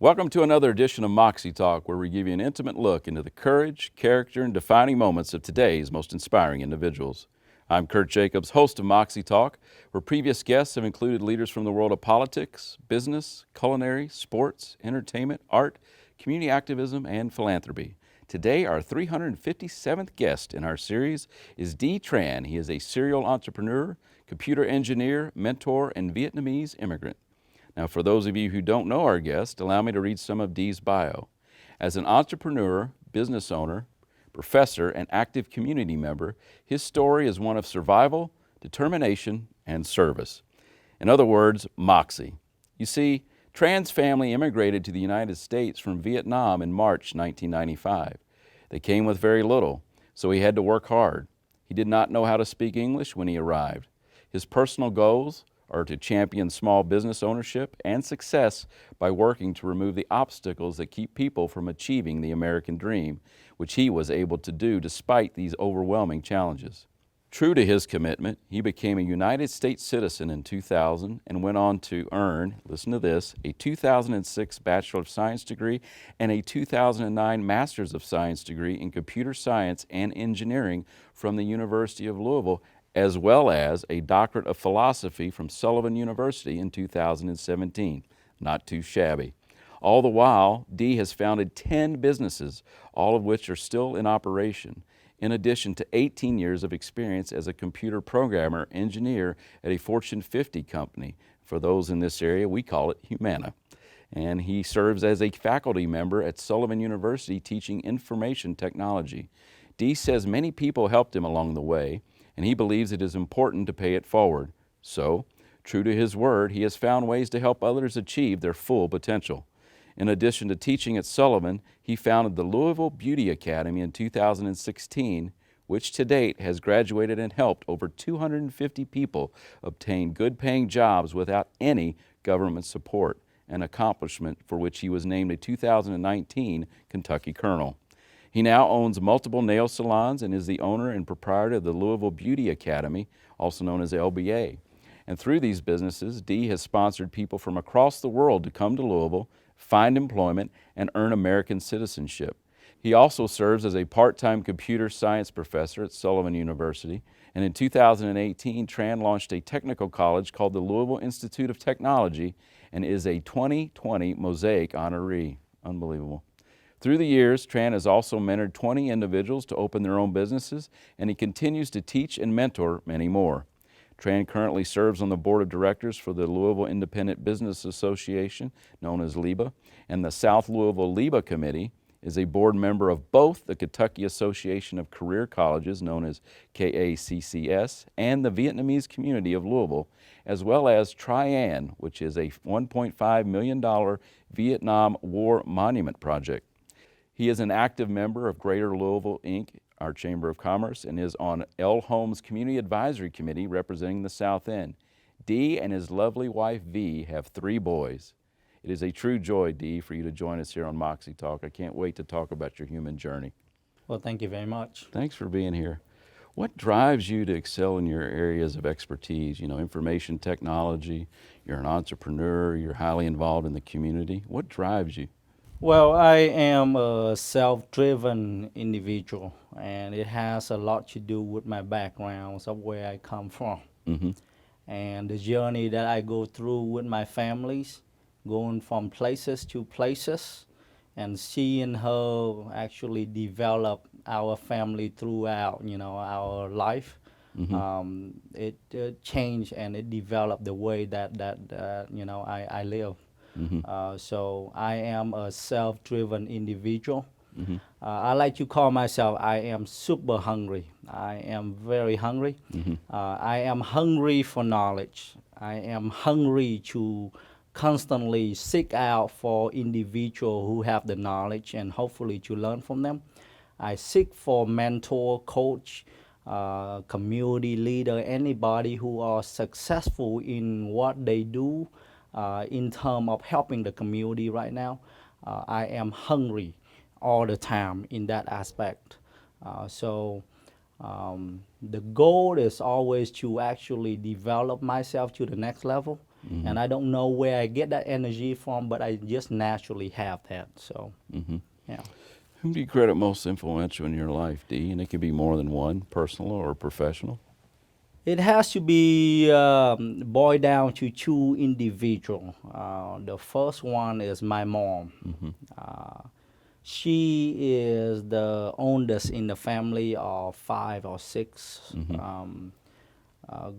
Welcome to another edition of Moxie Talk, where we give you an intimate look into the courage, character, and defining moments of today's most inspiring individuals. I'm Kirt Jacobs, host of Moxie Talk, where previous guests have included leaders from the world of politics, business, culinary, sports, entertainment, art, community activism, and philanthropy. Today, our 357th guest in our series is D. Tran. He is a serial entrepreneur, computer engineer, mentor, and Vietnamese immigrant. Now, for those of you who don't know our guest, allow me to read some of Dee's bio. As an entrepreneur, business owner, professor, and active community member, his story is one of survival, determination, and service. In other words, Moxie. You see, Tran's family immigrated to the United States from Vietnam in March 1995. They came with very little, so he had to work hard. He did not know how to speak English when he arrived. His personal goals are to champion small business ownership and success by working to remove the obstacles that keep people from achieving the American dream, which he was able to do despite these overwhelming challenges. True to his commitment, he became a United States citizen in 2000 and went on to earn, listen to this, a 2006 Bachelor of Science degree and a 2009 Master's of Science degree in Computer Science and Engineering from the University of Louisville, as well as a Doctorate of Philosophy from Sullivan University in 2017. Not too shabby. All the while, Dee has founded 10 businesses, all of which are still in operation, in addition to 18 years of experience as a computer programmer engineer at a Fortune 50 company. For those in this area, we call it Humana. And he serves as a faculty member at Sullivan University teaching information technology. Dee says many people helped him along the way, and he believes it is important to pay it forward. So, true to his word, he has found ways to help others achieve their full potential. In addition to teaching at Sullivan, he founded the Louisville Beauty Academy in 2016, which to date has graduated and helped over 250 people obtain good-paying jobs without any government support, an accomplishment for which he was named a 2019 Kentucky Colonel. He now owns multiple nail salons and is the owner and proprietor of the Louisville Beauty Academy, also known as LBA. And through these businesses, Dee has sponsored people from across the world to come to Louisville, find employment, and earn American citizenship. He also serves as a part-time computer science professor at Sullivan University, and in 2018, Tran launched a technical college called the Louisville Institute of Technology and is a 2020 Mosaic honoree. Unbelievable. Through the years, Tran has also mentored 20 individuals to open their own businesses, and he continues to teach and mentor many more. Tran currently serves on the board of directors for the Louisville Independent Business Association, known as LIBA, and the South Louisville LIBA Committee, is a board member of both the Kentucky Association of Career Colleges, known as KACCS, and the Vietnamese Community of Louisville, as well as Tri-An, which is a $1.5 million Vietnam War Monument project. He is an active member of Greater Louisville, Inc., our Chamber of Commerce, and is on L. Holmes Community Advisory Committee representing the South End. Dee and his lovely wife, V, have 3 boys. It is a true joy, Dee, for you to join us here on Moxie Talk. I can't wait to talk about your human journey. Well, thank you very much. Thanks for being here. What drives you to excel in your areas of expertise? You know, information technology, you're an entrepreneur, you're highly involved in the community. What drives you? Well, I am a self-driven individual, and it has a lot to do with my background, of where I come from, and the journey that I go through with my families, going from places to places, and seeing her actually develop our family throughout, our life. It changed and it developed the way that I live. So I am a self-driven individual. I like to call myself, I am super hungry. I am very hungry. I am hungry for knowledge. I am hungry to constantly seek out for individuals who have the knowledge and hopefully to learn from them. I seek for mentor, coach, community leader, anybody who are successful in what they do. In terms of helping the community right now, I am hungry all the time in that aspect. So the goal is always to actually develop myself to the next level And I don't know where I get that energy from, but I just naturally have that. So, yeah. Who do you credit most influential in your life, Dee? And it can be more than one, personal or professional. It has to be boiled down to two individuals. The first one is my mom. She is the oldest in the family of 5 or 6.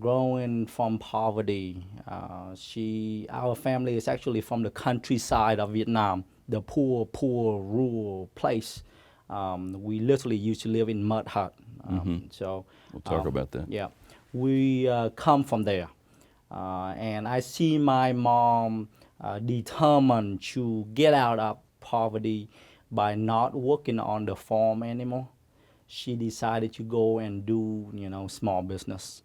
Growing from poverty, our family is actually from the countryside of Vietnam, the poor rural place. We literally used to live in mud hut. So We'll talk about that. yeah, we come from there. And I see my mom determined to get out of poverty by not working on the farm anymore. She decided to go and do, small business.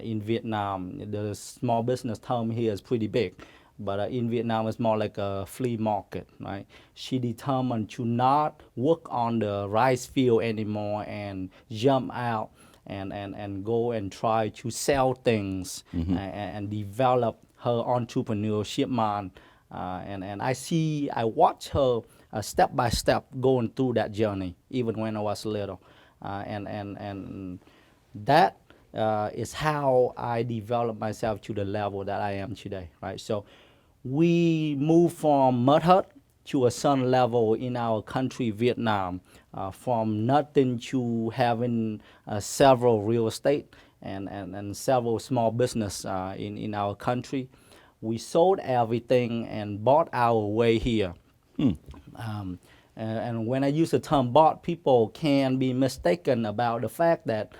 In Vietnam, the small business term here is pretty big, but in Vietnam it's more like a flea market, right? She determined to not work on the rice field anymore and jump out and go and try to sell things and develop her entrepreneurship mind. And I watch her step by step going through that journey, even when I was little. And that is how I developed myself to the level that I am today, right? So we moved from mud hut to a sun level in our country, Vietnam, from nothing to having several real estate and several small business in our country. We sold everything and bought our way here. And when I use the term bought, people can be mistaken about the fact that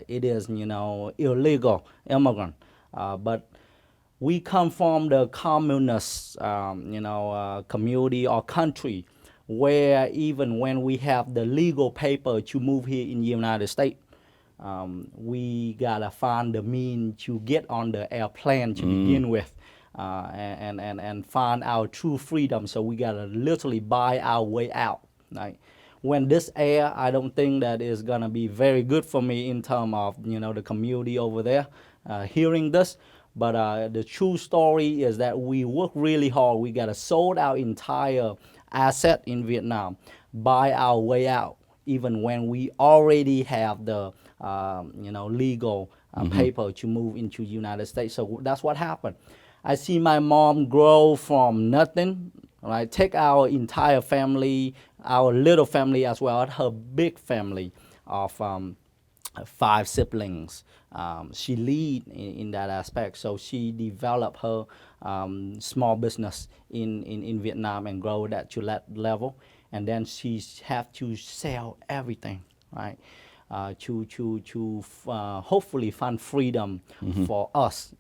it is, illegal immigrant. But we come from the communist, community or country where even when we have the legal paper to move here in the United States, we gotta find the means to get on the airplane to begin with. And find our true freedom. So we gotta literally buy our way out. Right? When this air, I don't think that is gonna be very good for me in terms of the community over there hearing this. But the true story is that we work really hard. We gotta sold our entire asset in Vietnam, buy our way out, even when we already have the legal paper to move into United States. So that's what happened. I see my mom grow from nothing, right? Take our entire family, our little family as well, her big family of 5 siblings. She lead in that aspect. So she developed her small business in Vietnam and grow that to that level. And then she have to sell everything, right? To hopefully find freedom for us,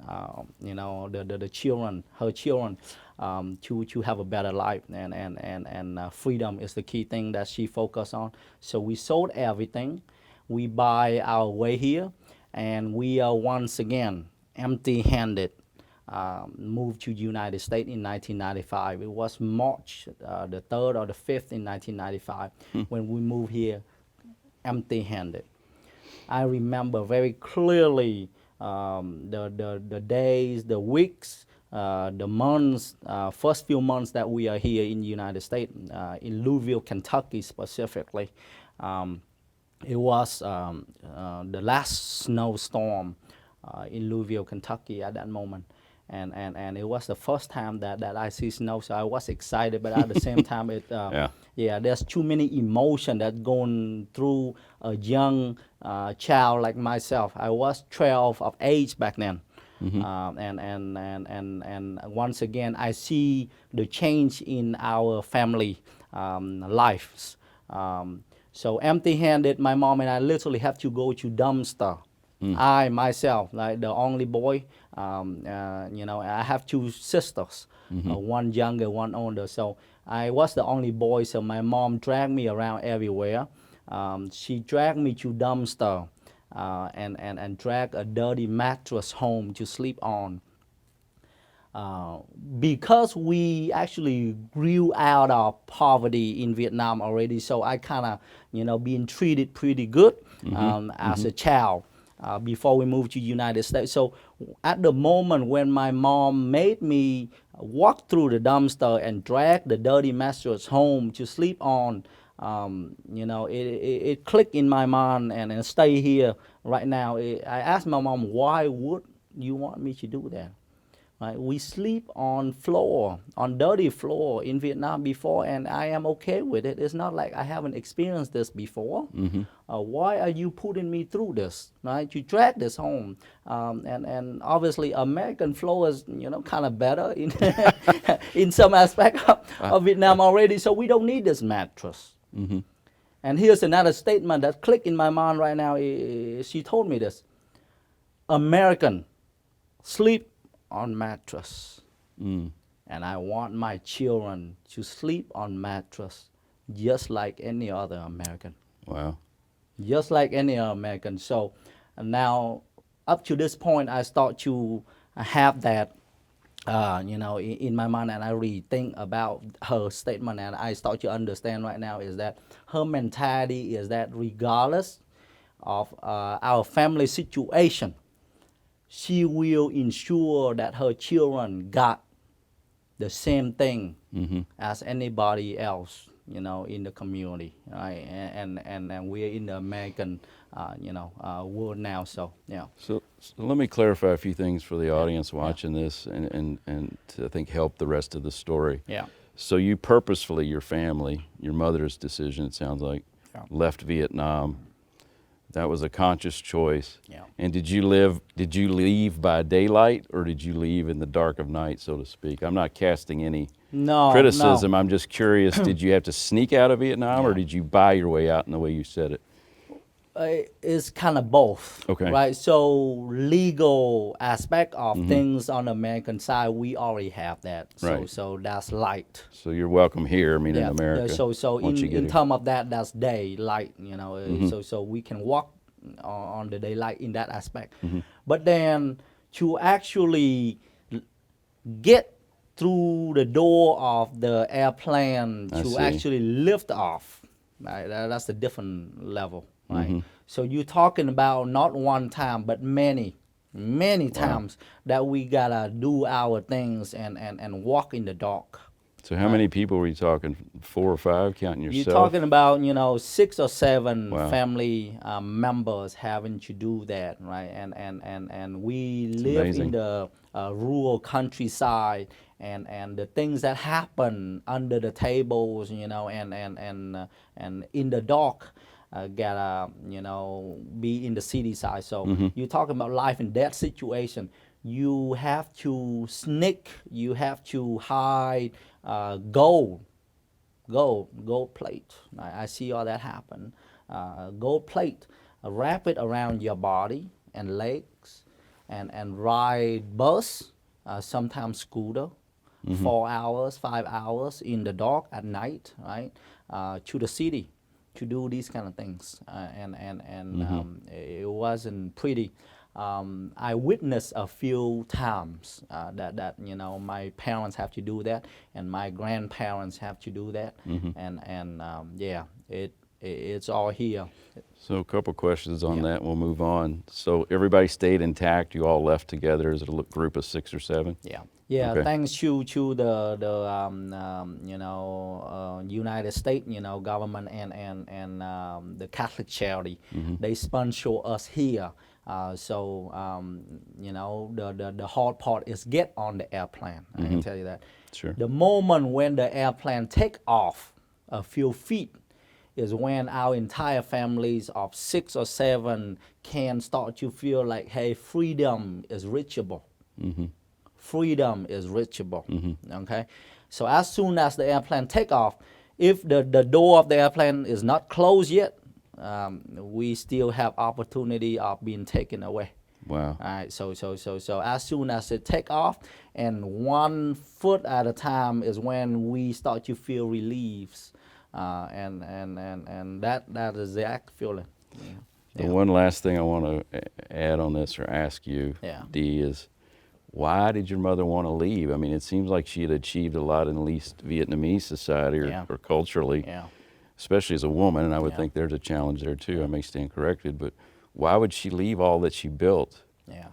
the children, her children, to have a better life. And freedom is the key thing that she focused on. So we sold everything. We buy our way here, and we are once again empty-handed. Moved to United States in 1995. It was March the 3rd or the 5th in 1995 when we moved here empty-handed. I remember very clearly the days, the weeks, the months, first few months that we are here in the United States, in Louisville, Kentucky specifically. It was the last snowstorm in Louisville, Kentucky at that moment. And it was the first time that I see snow, so I was excited, but at the same time, there's too many emotion that going through a young child like myself. I was 12 of age back then. And once again, I see the change in our family lives. So empty-handed, my mom and I literally have to go to dumpster. I myself, like the only boy, I have 2 sisters, one younger, one older. So I was the only boy. So my mom dragged me around everywhere. She dragged me to dumpster and dragged a dirty mattress home to sleep on. Because we actually grew out of poverty in Vietnam already, so I kind of, being treated pretty good as a child. before we moved to United States. So at the moment when my mom made me walk through the dumpster and drag the dirty mattress home to sleep on, it clicked in my mind and stay here right now. I asked my mom, why would you want me to do that? Right? We sleep on dirty floor in Vietnam before, and I am okay with it. It's not like I haven't experienced this before. Why are you putting me through this? Right? You drag this home, and obviously American floor is kind of better in in some aspect of Vietnam already, so we don't need this mattress. And here's another statement that clicked in my mind right now. She told me this: American sleep on mattress, and I want my children to sleep on mattress just like any other American. Wow. Just like any other American. So now up to this point I start to have that in my mind, and I really think about her statement, and I start to understand right now is that her mentality is that regardless of our family situation, she will ensure that her children got the same thing as anybody else, in the community, right? And we're in the American, world now. So yeah. So let me clarify a few things for the audience watching this, and to, I think, help the rest of the story. Yeah. So you purposefully, your family, your mother's decision, it sounds like, left Vietnam. That was a conscious choice. Yeah. And did you leave by daylight, or did you leave in the dark of night, so to speak? I'm not casting any criticism. No. I'm just curious, did you have to sneak out of Vietnam, or did you buy your way out in the way you said it? It's kind of both. Okay. Right. So legal aspect of things on the American side, we already have that. So Right. So that's light. So you're welcome here, I mean, in America. So once you get in here. terms of that, that's daylight. So we can walk on the daylight in that aspect. But then to actually get through the door of the airplane I to see. actually lift off, right? That's a different level, right? So you're talking about not one time, but many times that we gotta do our things and walk in the dark. So how many people were you talking? 4 or 5, counting yourself? You're talking about 6 or 7 Wow. family members having to do that, right? And we live amazing. in the rural countryside, and the things that happen under the tables, and in the dark, gotta be in the city side. So you're talking about life and death situation. You have to sneak. You have to hide gold plate. I see all that happen. Gold plate, wrap it around your body and legs, and ride bus, sometimes scooter, 4 hours, 5 hours in the dark at night, right, to the city to do these kind of things. It wasn't pretty. I witnessed a few times that my parents have to do that, and my grandparents have to do that, it's all here. So a couple questions on that, we'll move on. So everybody stayed intact, you all left together as a group of 6 or 7? Yeah, Okay. thanks to the United States government and the Catholic charity, they sponsor us here. The hard part is get on the airplane. I can tell you that. Sure. The moment when the airplane take off a few feet is when our entire families of 6 or 7 can start to feel like, hey, freedom is reachable. Freedom is reachable. Okay, so as soon as the airplane take off, if the door of the airplane is not closed yet, we still have opportunity of being taken away. Wow. All right, so as soon as it take off, and 1 foot at a time is when we start to feel reliefs, and that is the exact feeling. The one last thing I want to add on this or ask you, Dee, is why did your mother want to leave? I mean, it seems like she had achieved a lot in at least Vietnamese society or culturally, especially as a woman, and I would think there's a challenge there too. I may stand corrected, but Why would she leave all that she built? Yeah.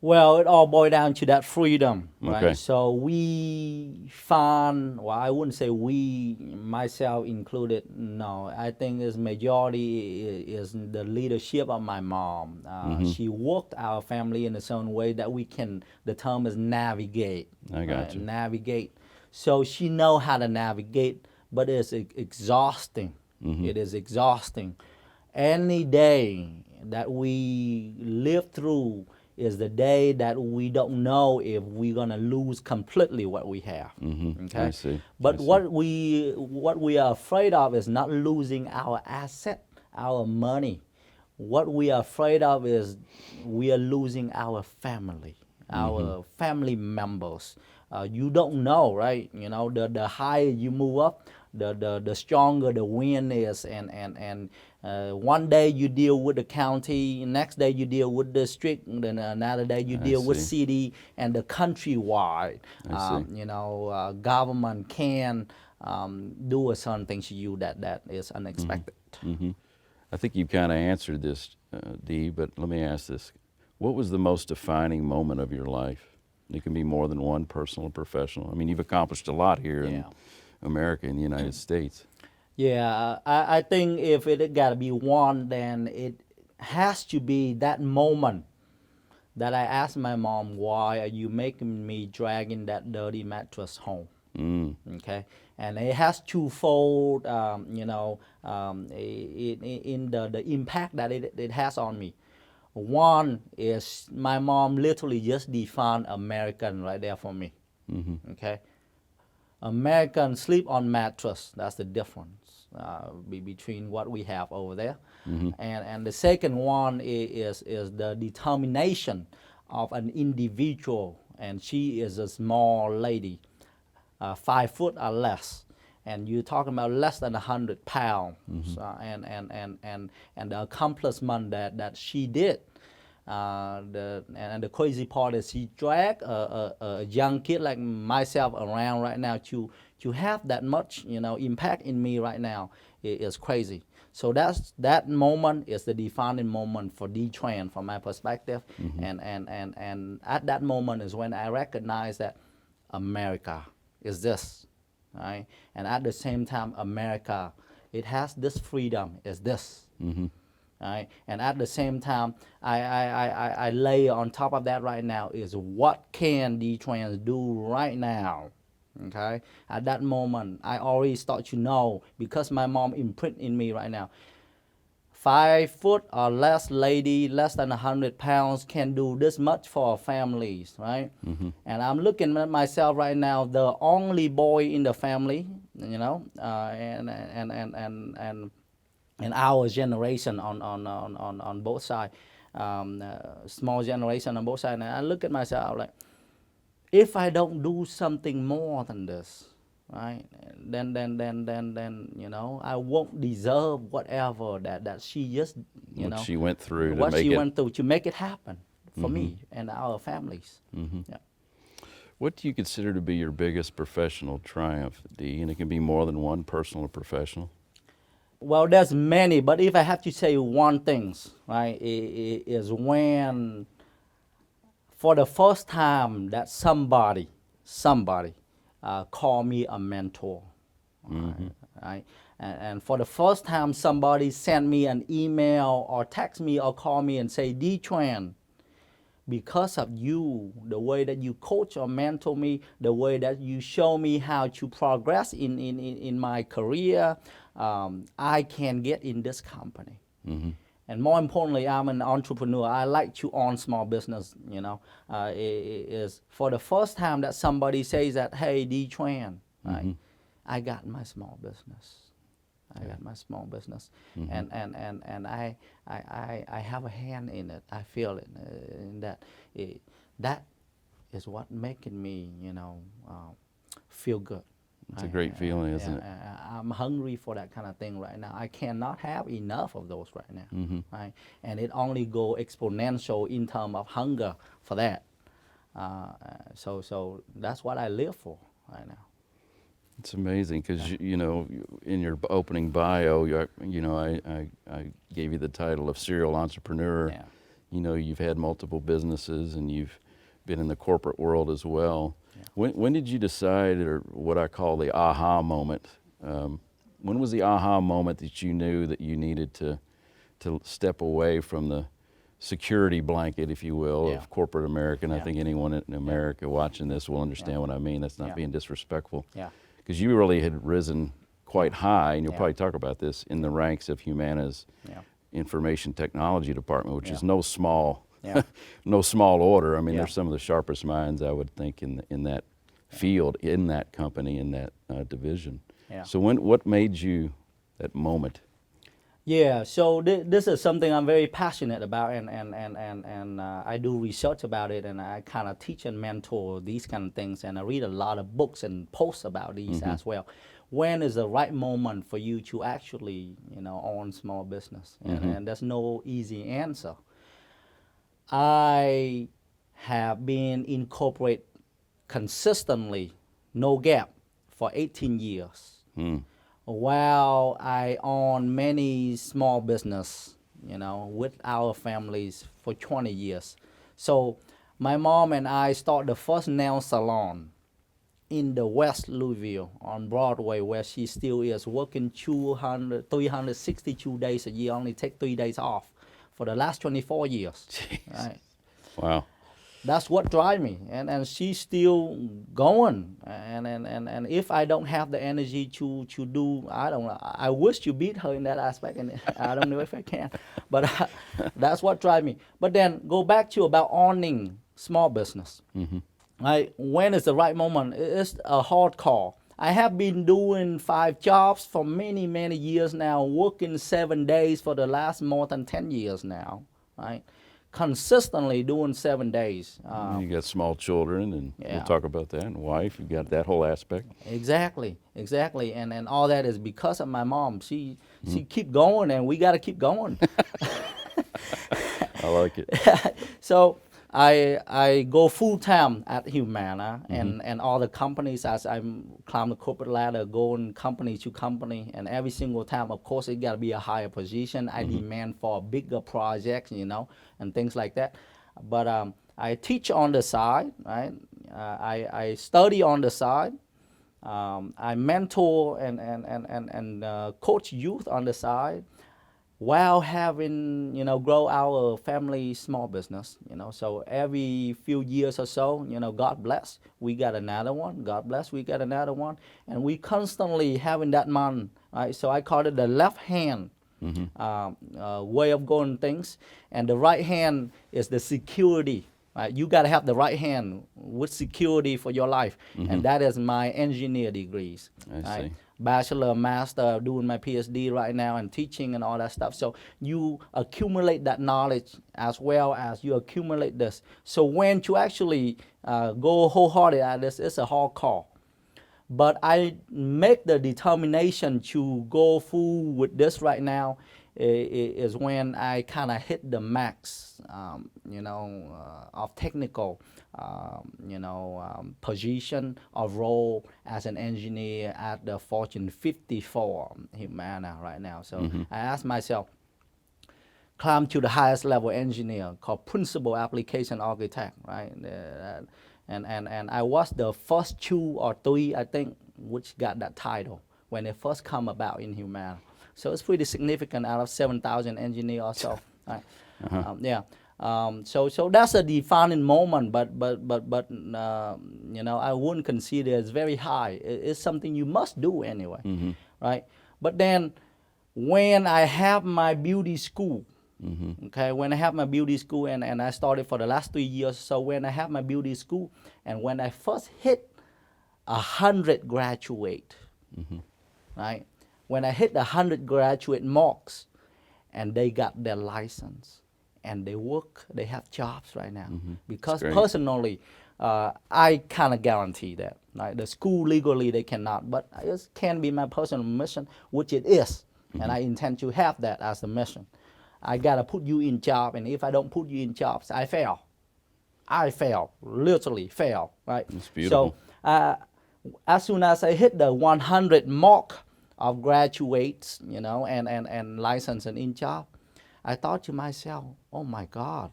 Well, it all boils down to that freedom, right? Okay. So we find, well, I wouldn't say we, myself included. No, I think it's majority is the leadership of my mom. She worked our family in a certain way that we can. The term is navigate. I got you. Navigate. So she know how to navigate, but it's exhausting. It is exhausting. Any day that we live through is the day that we don't know if we're gonna lose completely what we have. Okay, I see. but I see. what we are afraid of is not losing our asset, our money. What we are afraid of is we are losing our family, our family members. You don't know, right? You know, the higher you move up, the stronger the wind is, and one day you deal with the county, next day you deal with the district, then another day you I deal with see. city and the countrywide. I see. You know, government can do a certain things to you that is unexpected. I think you kind of answered this, Dee, but let me ask this. What was the most defining moment of your life? It can be more than one, personal or professional. I mean, you've accomplished a lot here in Yeah. America, in the United States. Yeah, I think if it gotta be one, then it has to be that moment that I asked my mom, why are you making me dragging that dirty mattress home? Okay, and it has twofold, you know, in the impact that it has on me. One is my mom literally just defined American right there for me. Okay, American sleep on mattress. That's the difference between what we have over there, and the second one is the determination of an individual, and she is a small lady, 5 foot or less, and you're talking about less than 100 pounds, and the accomplishment that she did. And the crazy part is she dragged a young kid like myself around right now to have that much, you know, impact in me right now is crazy. So that moment is the defining moment for D-Tran from my perspective, and at that moment is when I recognize that America is this, right? And at the same time, America, it has this freedom is this. Right? And at the same time, I lay on top of that right now is what can D-Trans do right now? Okay, at that moment, I already start to know because my mom imprint in me right now. 5 foot or less lady, less than 100 pounds, can do this much for families, right? And I'm looking at myself right now, the only boy in the family, you know, and our generation on both sides, small generation on both sides. And I look at myself like, if I don't do something more than this, right, then you know, I won't deserve whatever that she just, you What know, she went through to what make she it. went through to make it happen for me and our families. Yeah. What do you consider to be your biggest professional triumph, Dee? And it can be more than one, personal or professional. Well, there's many, but if I have to say one thing, right, is when for the first time that somebody call me a mentor, right? And for the first time somebody sent me an email or text me or call me and say, D-Tran, because of you, the way that you coach or mentor me, the way that you show me how to progress in my career, I can get in this company. And more importantly, I'm an entrepreneur. I like to own small business, you know. It is for the first time that somebody says that, hey, D-Tran, right? I got my small business. I got my small business, and I have a hand in it. I feel it in that. That is what making me, you know, feel good. It's a great feeling, isn't it? I'm hungry for that kind of thing right now. I cannot have enough of those right now, right? And it only go exponential in terms of hunger for that. So that's what I live for right now. It's amazing because, you know, in your opening bio, I gave you the title of serial entrepreneur. Yeah. You know, you've had multiple businesses and you've been in the corporate world as well. Yeah. When did you decide, or what I call the aha moment? When was the aha moment that you knew that you needed to step away from the security blanket, if you will, Yeah. of corporate America? And I Yeah. think anyone in America watching this will understand Yeah. what I mean. That's not Yeah. being disrespectful. Yeah. Because you really had risen quite high, and you'll Yeah. probably talk about this, in the ranks of Humana's Yeah. information technology department, which Yeah. is no small, Yeah. no small order. I mean, Yeah. there's some of the sharpest minds, I would think, in that field, in that company, in that division. Yeah. So what made you that moment? Yeah, so this is something I'm very passionate about, and I do research about it, and I kind of teach and mentor these kind of things, and I read a lot of books and posts about these as well. When is the right moment for you to actually, own small business? And there's no easy answer. I have been in corporate consistently, no gap, for 18 years. While I own many small business, with our families for 20 years. So my mom and I started the first nail salon in the West Louisville on Broadway, where she still is working 362 days a year, only take 3 days off for the last 24 years. Jeez. Right? Wow. That's what drives me, and she's still going. And if I don't have the energy to do, I don't know. I wish to beat her in that aspect, and I don't know if I can. But that's what drives me. But then go back to about owning small business. Right? When is the right moment? It's a hard call. I have been doing 5 jobs for many, many years now, working 7 days for the last more than 10 years now. Right? Consistently doing 7 days. You got small children, and Yeah. we'll talk about that, and wife. You got that whole aspect. Exactly, and all that is because of my mom. She keep going, and we got to keep going. I like it. So I go full time at Humana, and all the companies, as I climb the corporate ladder, going company to company, and every single time, of course, it got to be a higher position. I demand for bigger projects, and things like that. But I teach on the side, right? I study on the side. I mentor and coach youth on the side, while having, grow our family small business, so every few years or so, God bless, we got another one, God bless, we got another one, and we constantly having that man, right? So I call it the left hand way of going things, and the right hand is the security. Right? You got to have the right hand with security for your life, and that is my engineer degrees. I Right? see. Bachelor, master, doing my PhD right now, and teaching and all that stuff. So you accumulate that knowledge as well as you accumulate this. So when you actually go wholehearted at this, it's a hard call. But I make the determination to go full with this right now is when I kind of hit the max, of technical, position of role as an engineer at the Fortune 50 for Humana right now. So I asked myself, climb to the highest level engineer called principal application architect, right? And I was the first 2 or 3, I think, which got that title when it first come about in Humana. So it's pretty significant out of 7,000 engineers or so. Right? So that's a defining moment, but I wouldn't consider it's very high. It's something you must do anyway, right? But then when I have my beauty school, okay, when I have my beauty school, and I started for the last 3 years, so when I have my beauty school, and when I first hit 100 graduate, right? When I hit 100 graduate marks, and they got their license, and they work, they have jobs right now. Because personally, I kind of guarantee that. Right? The school legally they cannot, but it can be my personal mission, which it is, and I intend to have that as a mission. I gotta put you in job, and if I don't put you in jobs, I fail. I fail, literally fail, right? That's beautiful. So as soon as I hit the 100 mark of graduates, and license and in job, I thought to myself, oh my God,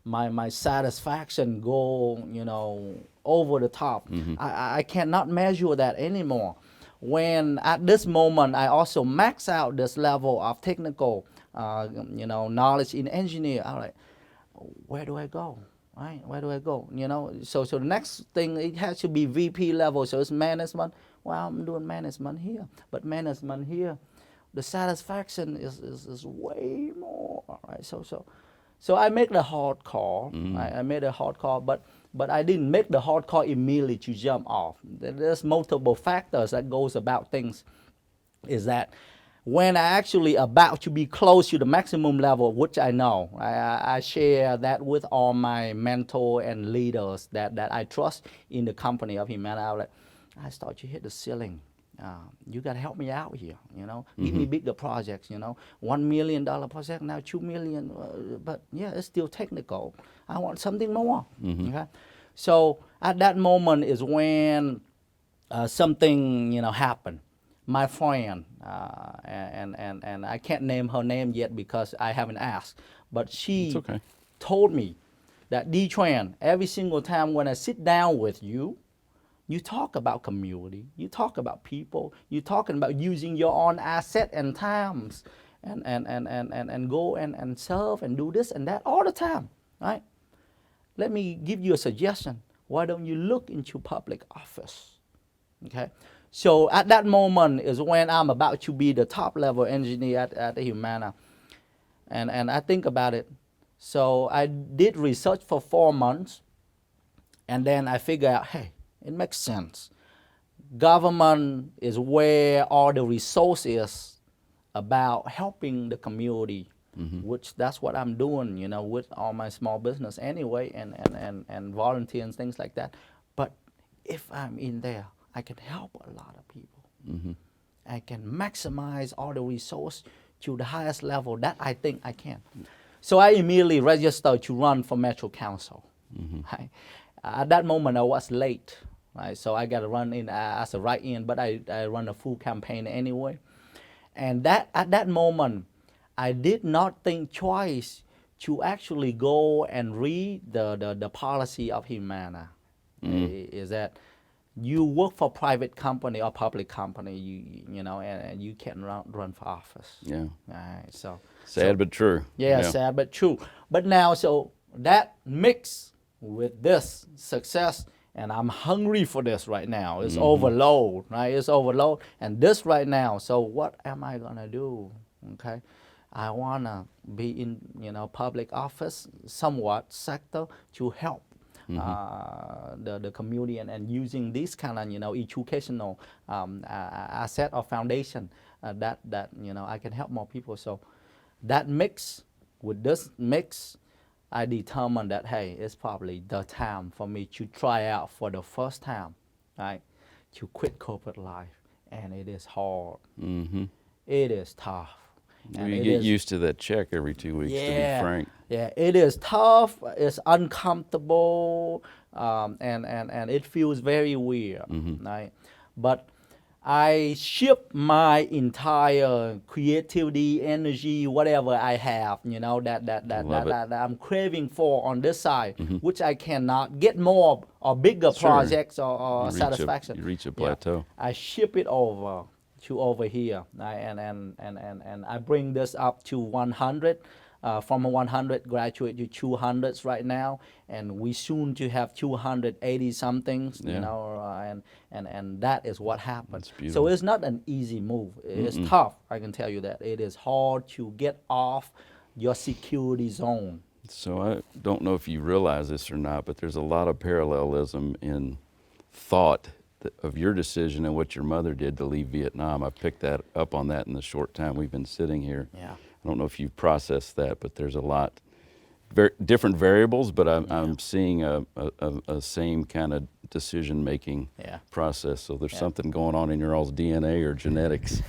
my satisfaction go, over the top. I cannot measure that anymore. When at this moment I also max out this level of technical, knowledge in engineer, I'm like, where do I go? Right? Where do I go? So the next thing, it has to be VP level. So it's management. Well, I'm doing management here, but management here, the satisfaction is way more. Right? So I make the hard call. I made a hard call, but I didn't make the hard call immediately to jump off. There's multiple factors that goes about things. Is that when I actually about to be close to the maximum level, which I know, I share that with all my mentor and leaders that I trust in the company of Humana. I start to hit the ceiling. You got to help me out here, give me bigger projects, $1 million project, now 2 million, but yeah, it's still technical. I want something more. Okay? So at that moment is when something, happened. My friend, and I can't name her name yet because I haven't asked, but she okay. told me that D-Tran, every single time when I sit down with you, you talk about community, you talk about people, you talking about using your own asset and times and go and serve and do this and that all the time, right? Let me give you a suggestion. Why don't you look into public office? Okay. So at that moment is when I'm about to be the top level engineer at Humana. And I think about it. So I did research for 4 months. And then I figured out, hey, it makes sense. Government is where all the resource is about helping the community, which that's what I'm doing, with all my small business anyway, and volunteer and things like that. But if I'm in there, I can help a lot of people. I can maximize all the resource to the highest level that I think I can. So I immediately registered to run for Metro Council. Right? At that moment, I was late. Right? So I got to run in as a write-in, but I run a full campaign anyway. And at that moment, I did not think twice to actually go and read the policy of Humana. Is that you work for private company or public company, and you can run for office. Yeah. Right, so Sad but true. Yeah, sad but true. But now, so that mix with this success, and I'm hungry for this right now. It's overload, right? It's overload, and this right now. So what am I gonna do? Okay, I wanna be in public office, somewhat sector to help the community and using this kind of educational asset or foundation that I can help more people. So that mix with this mix, I determined that hey, it's probably the time for me to try out for the first time, right? To quit corporate life, and it is hard. It is tough. And you get used to that check every 2 weeks, to be frank. Yeah, it is tough, it's uncomfortable, and it feels very weird, right? But I ship my entire creativity, energy, whatever I have, that I'm craving for on this side, which I cannot get more or bigger projects or satisfaction. You reach a plateau. I ship it over here, and I bring this up to 100, from 100 graduate to 200s right now, and we soon to have 280 somethings, and that is what happens. So it's not an easy move. It's tough, I can tell you that. It is hard to get off your security zone. So I don't know if you realize this or not, but there's a lot of parallelism in thought of your decision and what your mother did to leave Vietnam. I've picked that up on that in the short time we've been sitting here. Yeah. I don't know if you've processed that, but there's a lot, different variables, but I'm seeing a same kind of decision-making process. So there's something going on in your all's DNA or genetics.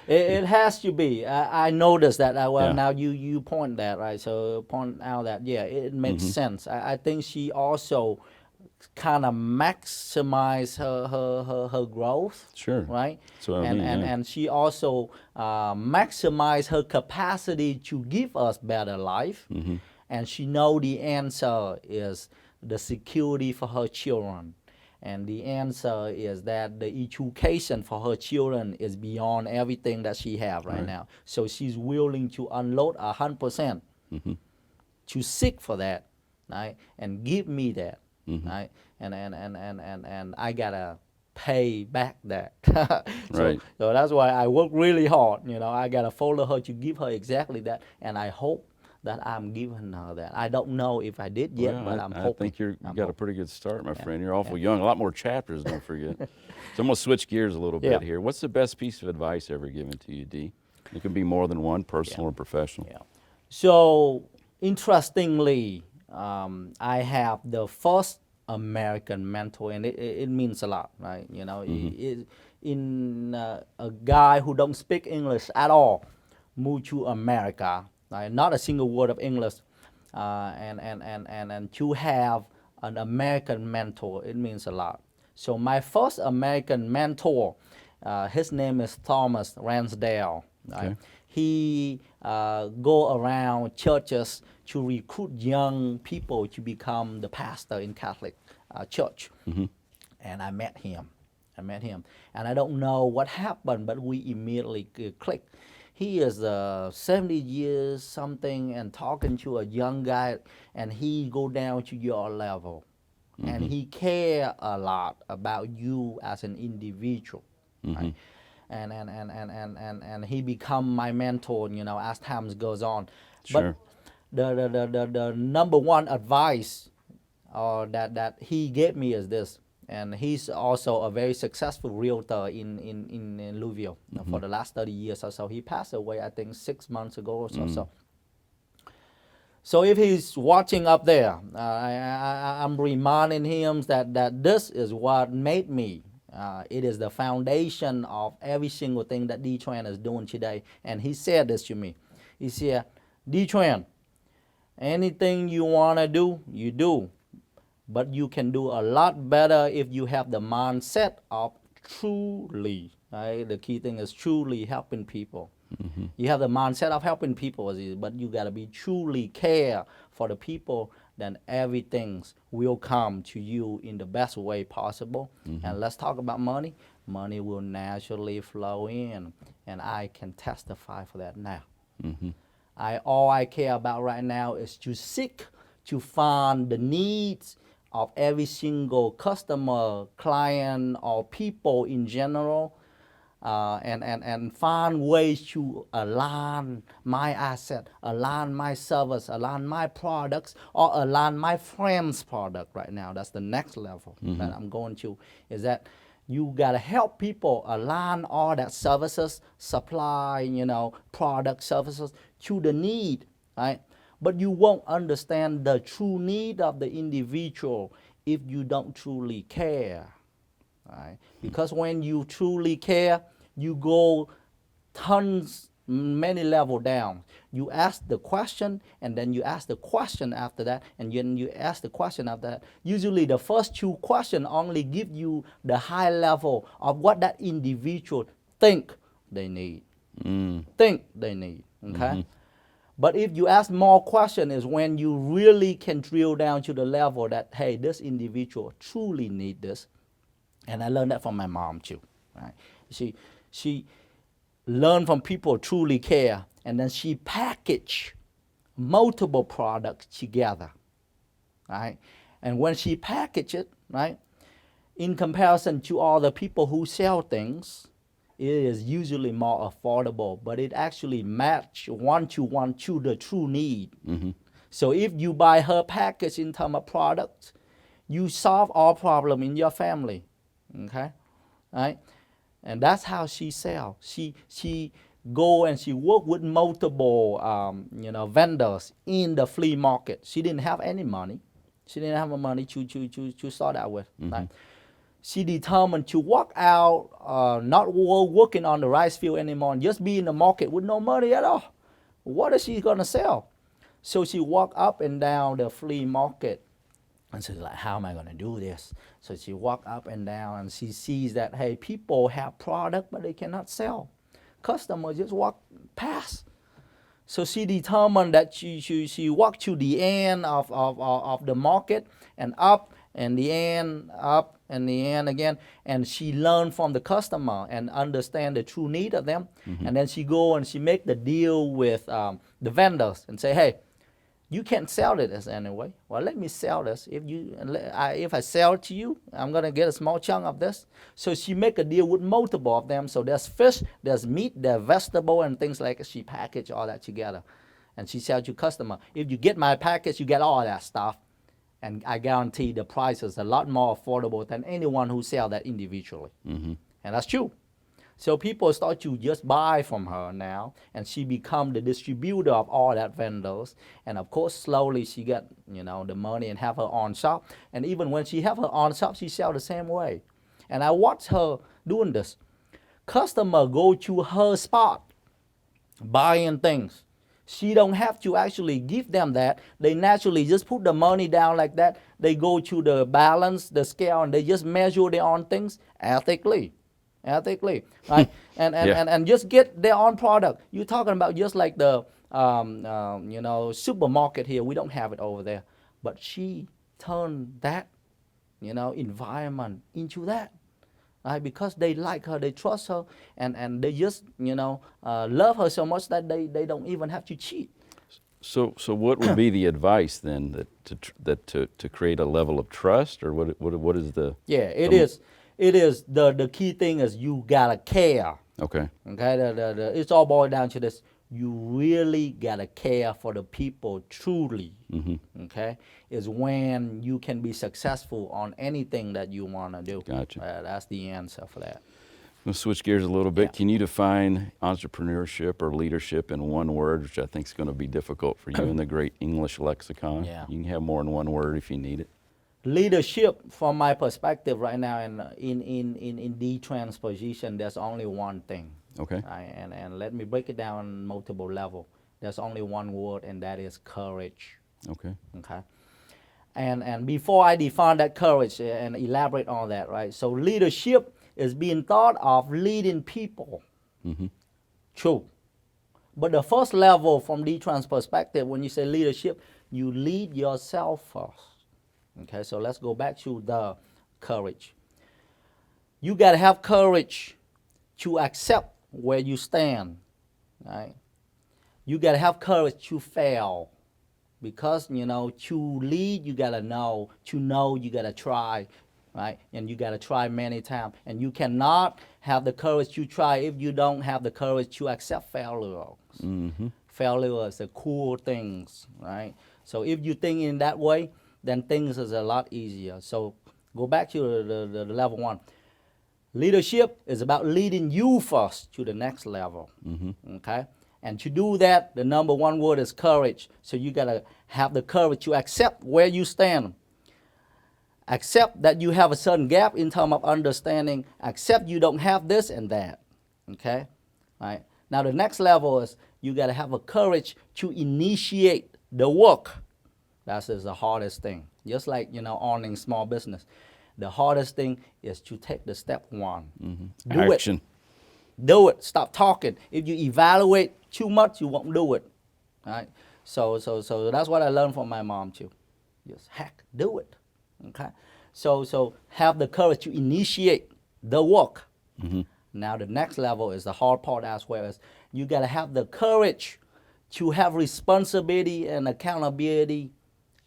It has to be. I noticed that. Now you point that, right? So point out that, it makes sense. I think she also kind of maximize her growth. Sure. Right? That's what I mean, yeah. And she also maximize her capacity to give us better life. Mm-hmm. And she know the answer is the security for her children. And the answer is that the education for her children is beyond everything that she have right now. So she's willing to unload 100% to seek for that, right? And give me that, right? And I gotta pay back that. Right. So that's why I work really hard. You know, I gotta follow her to give her exactly that, and I hope that I'm giving her that. I don't know if I did yet, Well, but I'm I hoping. think you got a pretty good start, my friend. You're awful young. A lot more chapters, don't forget. So I'm going to switch gears a little bit here. What's the best piece of advice ever given to you, D? It can be more than one, personal or professional. Yeah. So interestingly, I have the first American mentor, and it means a lot, right? You know, in a guy who don't speak English at all, moved to America, right? Not a single word of English, and to have an American mentor, it means a lot. So my first American mentor, his name is Thomas Ransdale. Right? Okay. He go around churches to recruit young people to become the pastor in Catholic church. And I met him. And I don't know what happened, but we immediately clicked. He is 70 years something and talking to a young guy, and he go down to your level. And he care a lot about you as an individual. Right? And he become my mentor, you know, as time goes on. Sure. But the number one advice that he gave me is this, and he's also a very successful realtor in Louisville for the last 30 years or so. He passed away, I think, 6 months ago or so. So if he's watching up there, I'm reminding him that this is what made me. It is the foundation of every single thing that D-Tran is doing today. And he said this to me. He said, D-Tran, anything you want to do, you do. But you can do a lot better if you have the mindset of truly, right? The key thing is truly helping people. You have the mindset of helping people, but you got to be truly care for the people, then everything will come to you in the best way possible. And let's talk about money. Money will naturally flow in, and I can testify for that now. All I care about right now is to seek to find the needs of every single customer, client, or people in general, and find ways to align my asset, align my service, align my products, or align my friend's product right now. That's the next level that I'm going to, is that you got to help people align all that services, supply, you know, product, services to the need, right? But you won't understand the true need of the individual if you don't truly care, right? Because when you truly care, you go many level down. You ask the question, and then you ask the question after that, and then you ask the question after that. Usually the first two questions only give you the high level of what that individual think they need. Okay? But if you ask more questions is when you really can drill down to the level that, hey, this individual truly need this. And I learned that from my mom too, right? She learned from people truly care, and then she packaged multiple products together, right? And when she packaged it, right, in comparison to all the people who sell things, it is usually more affordable, but it actually match one-to-one to the true need. So if you buy her package in terms of products, you solve all problem in your family, okay, right? And that's how she sell. She go and she work with multiple vendors in the flea market. She didn't have any money. She didn't have money to start out with. Right? She determined to walk out, not working on the rice field anymore, just be in the market with no money at all. What is she gonna sell? So she walked up and down the flea market, And she's like, how am I going to do this? So she walk up and down and she sees that, hey, people have product, but they cannot sell. Customers just walk past. So she determined that she walked to the end of the market and up and the end, up and the end again. And she learned from the customer and understand the true need of them. And then she go and she make the deal with the vendors and say, hey, you can't sell this anyway. Well, let me sell this. If I sell it to you, I'm gonna get a small chunk of this. So she make a deal with multiple of them. So there's fish, there's meat, there's vegetable, and things like that. She package all that together, and she sells to customer. If you get my package, you get all that stuff, and I guarantee the price is a lot more affordable than anyone who sell that individually. And that's true. So people start to just buy from her now, and she become the distributor of all that vendors. And of course, slowly she got, the money and have her own shop. And even when she have her own shop, she sell the same way. And I watch her doing this. Customer go to her spot, buying things. She don't have to actually give them that. They naturally just put the money down like that. They go to the balance, the scale, and they just measure their own things ethically, right? And just get their own product. You're talking about just like the supermarket here. We don't have it over there, but she turned that environment into that, right? Because they like her, they trust her, and they just love her so much that they don't even have to cheat. So what would be the advice then to create a level of trust, or what is the? Yeah, it is. It is the key thing is you gotta care. Okay. Okay. It's all boiled down to this. You really gotta care for the people truly. Okay, is when you can be successful on anything that you wanna do. Gotcha. That's the answer for that. We'll switch gears a little bit. Yeah. Can you define entrepreneurship or leadership in one word, which I think is going to be difficult for you in the great English lexicon? Yeah. You can have more than one word if you need it. Leadership, from my perspective right now, in the transposition, there's only one thing. Okay. Right? And let me break it down on multiple level. There's only one word, and that is courage. Okay. Okay. And before I define that courage and elaborate on that, right? So leadership is being thought of leading people. True. But the first level from the trans perspective, when you say leadership, you lead yourself first. Okay, so let's go back to the courage. You got to have courage to accept where you stand, right? You got to have courage to fail, because, to lead, you got to know. To know, you got to try, right? And you got to try many times. And you cannot have the courage to try if you don't have the courage to accept failure. Failure is a cool thing, right? So if you think in that way, then things is a lot easier. So go back to the level one. Leadership is about leading you first to the next level. Okay? And to do that, the number one word is courage. So you got to have the courage to accept where you stand. Accept that you have a certain gap in terms of understanding. Accept you don't have this and that. Okay? Right? Now the next level is you got to have a courage to initiate the work. That is the hardest thing. Just like, owning small business. The hardest thing is to take the step one. Do Action. it. Do it. Stop talking. If you evaluate too much, you won't do it. Right? So that's what I learned from my mom too. Just do it. Okay? So have the courage to initiate the work. Now the next level is the hard part as well. Is you got to have the courage to have responsibility and accountability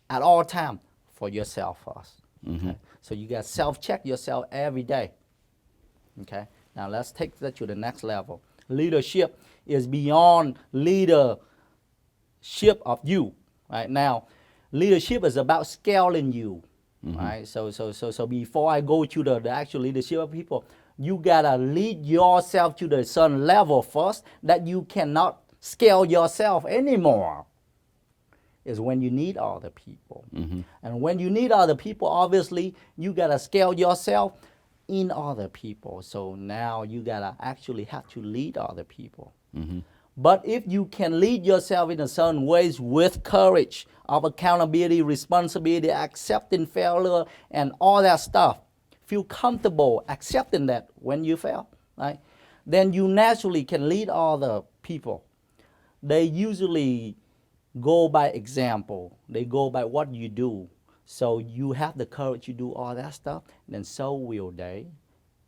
at all times for yourself first. Okay? So you got to self-check yourself every day. Okay? Now let's take that to the next level. Leadership is beyond leadership of you. Right? Now, leadership is about scaling you. Right? So before I go to the actual leadership of people, you got to lead yourself to the certain level first that you cannot scale yourself anymore. Is when you need other people. And when you need other people, obviously, you got to scale yourself in other people. So now you got to actually have to lead other people. But if you can lead yourself in a certain ways with courage of accountability, responsibility, accepting failure, and all that stuff, feel comfortable accepting that when you fail, right? Then you naturally can lead other people. They usually go by example. They go by what you do. So you have the courage to do all that stuff, then so will they,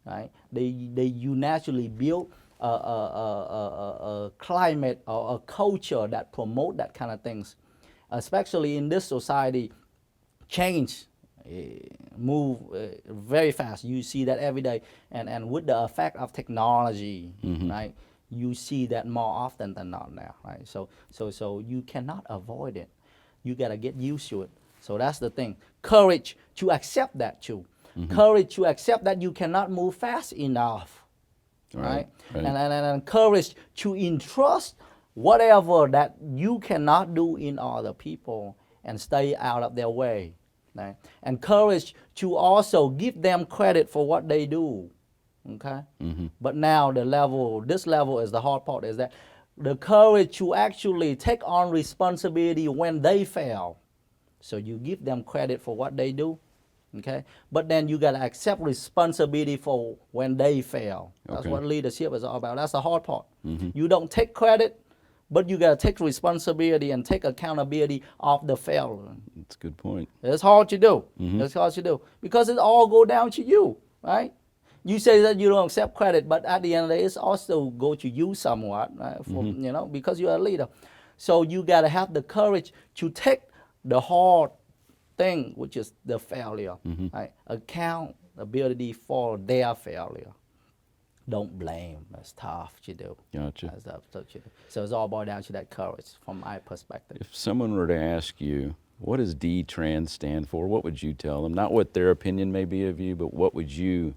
right? You naturally build a climate or a culture that promote that kind of things, especially in this society. Change move very fast. You see that every day, and with the effect of technology, right? You see that more often than not now, right? So you cannot avoid it. You gotta get used to it. So that's the thing. Courage to accept that too. Courage to accept that you cannot move fast enough, right? And courage to entrust whatever that you cannot do in other people and stay out of their way. Right? And courage to also give them credit for what they do. Okay? But now this level is the hard part, is that the courage to actually take on responsibility when they fail. So you give them credit for what they do. Okay? But then you gotta accept responsibility for when they fail. That's what leadership is all about. That's the hard part. You don't take credit, but you gotta take responsibility and take accountability of the failure. That's a good point. It's hard to do. It's hard to do because it all go down to you, right? You say that you don't accept credit, but at the end of the day, it's also go to you somewhat, right? Because you're a leader. So you gotta have the courage to take the hard thing, which is the failure, right? Accountability for their failure. Don't blame. That's tough to do. Gotcha. That's tough to do. So it's all boiled down to that courage, from my perspective. If someone were to ask you, what does D-Trans stand for? What would you tell them? Not what their opinion may be of you, but what would you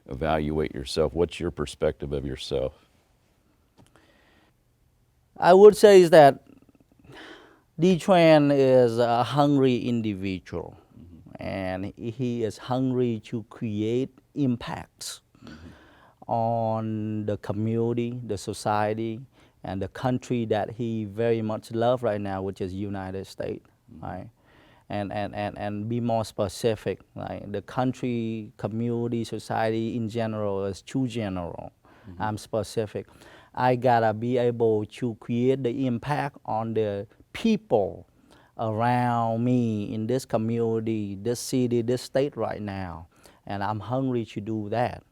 evaluate yourself? What's your perspective of yourself? I would say is that D-Tran is a hungry individual, and he is hungry to create impacts on the community, the society, and the country that he very much loves right now, which is United States, right? And be more specific, right? The country, community, society in general is too general. I'm specific. I gotta be able to create the impact on the people around me in this community, this city, this state right now. And I'm hungry to do that,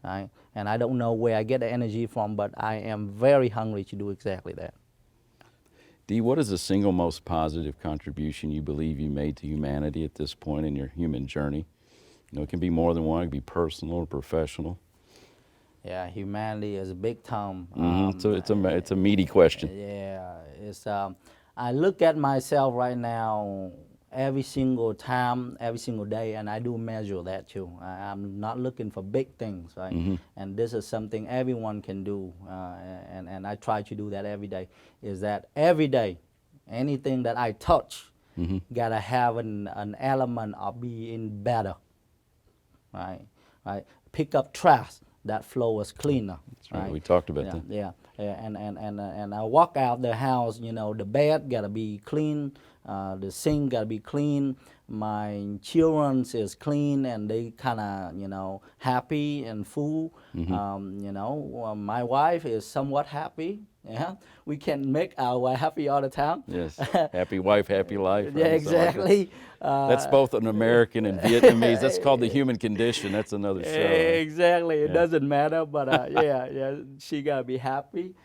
right? And I don't know where I get the energy from, but I am very hungry to do exactly that. Dee, what is the single most positive contribution you believe you made to humanity at this point in your human journey? You know, it can be more than one. It can be personal or professional. Yeah, humanity is a big term. So it's a meaty question. Yeah, it's. I look at myself right now every single time, every single day, and I do measure that too. I'm not looking for big things, right? And this is something everyone can do, and I try to do that every day. Is that every day, anything that I touch, gotta have an element of being better, right? Right. Pick up trash. That flow is cleaner. That's right. We talked about that. Yeah. And I walk out the house, you know, the bed gotta be clean, the sink gotta be clean, my children's is clean and they kinda, you know, happy and full. You know, my wife is somewhat happy. Yeah, we can make our wife happy all the time. Yes, happy wife, happy life. Yeah, exactly. That's both an American and Vietnamese. That's called the human condition. That's another show. Exactly. It doesn't matter, but yeah, she gotta be happy.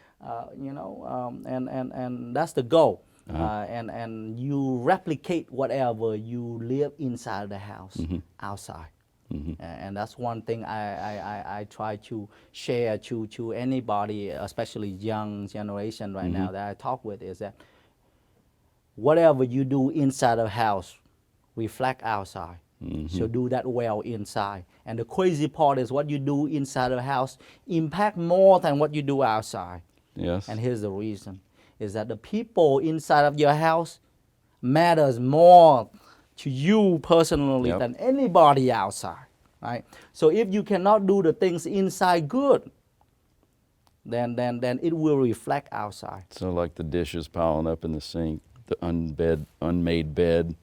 You know, and that's the goal. And you replicate whatever you live inside the house, outside. And that's one thing I try to share to anybody, especially young generation right now that I talk with, is that whatever you do inside the house, reflect outside. So do that well inside. And the crazy part is what you do inside the house impact more than what you do outside. Yes. And here's the reason, is that the people inside of your house matters more to you personally than anybody outside, right? So if you cannot do the things inside good, then it will reflect outside. So like the dishes piling up in the sink, the unmade bed,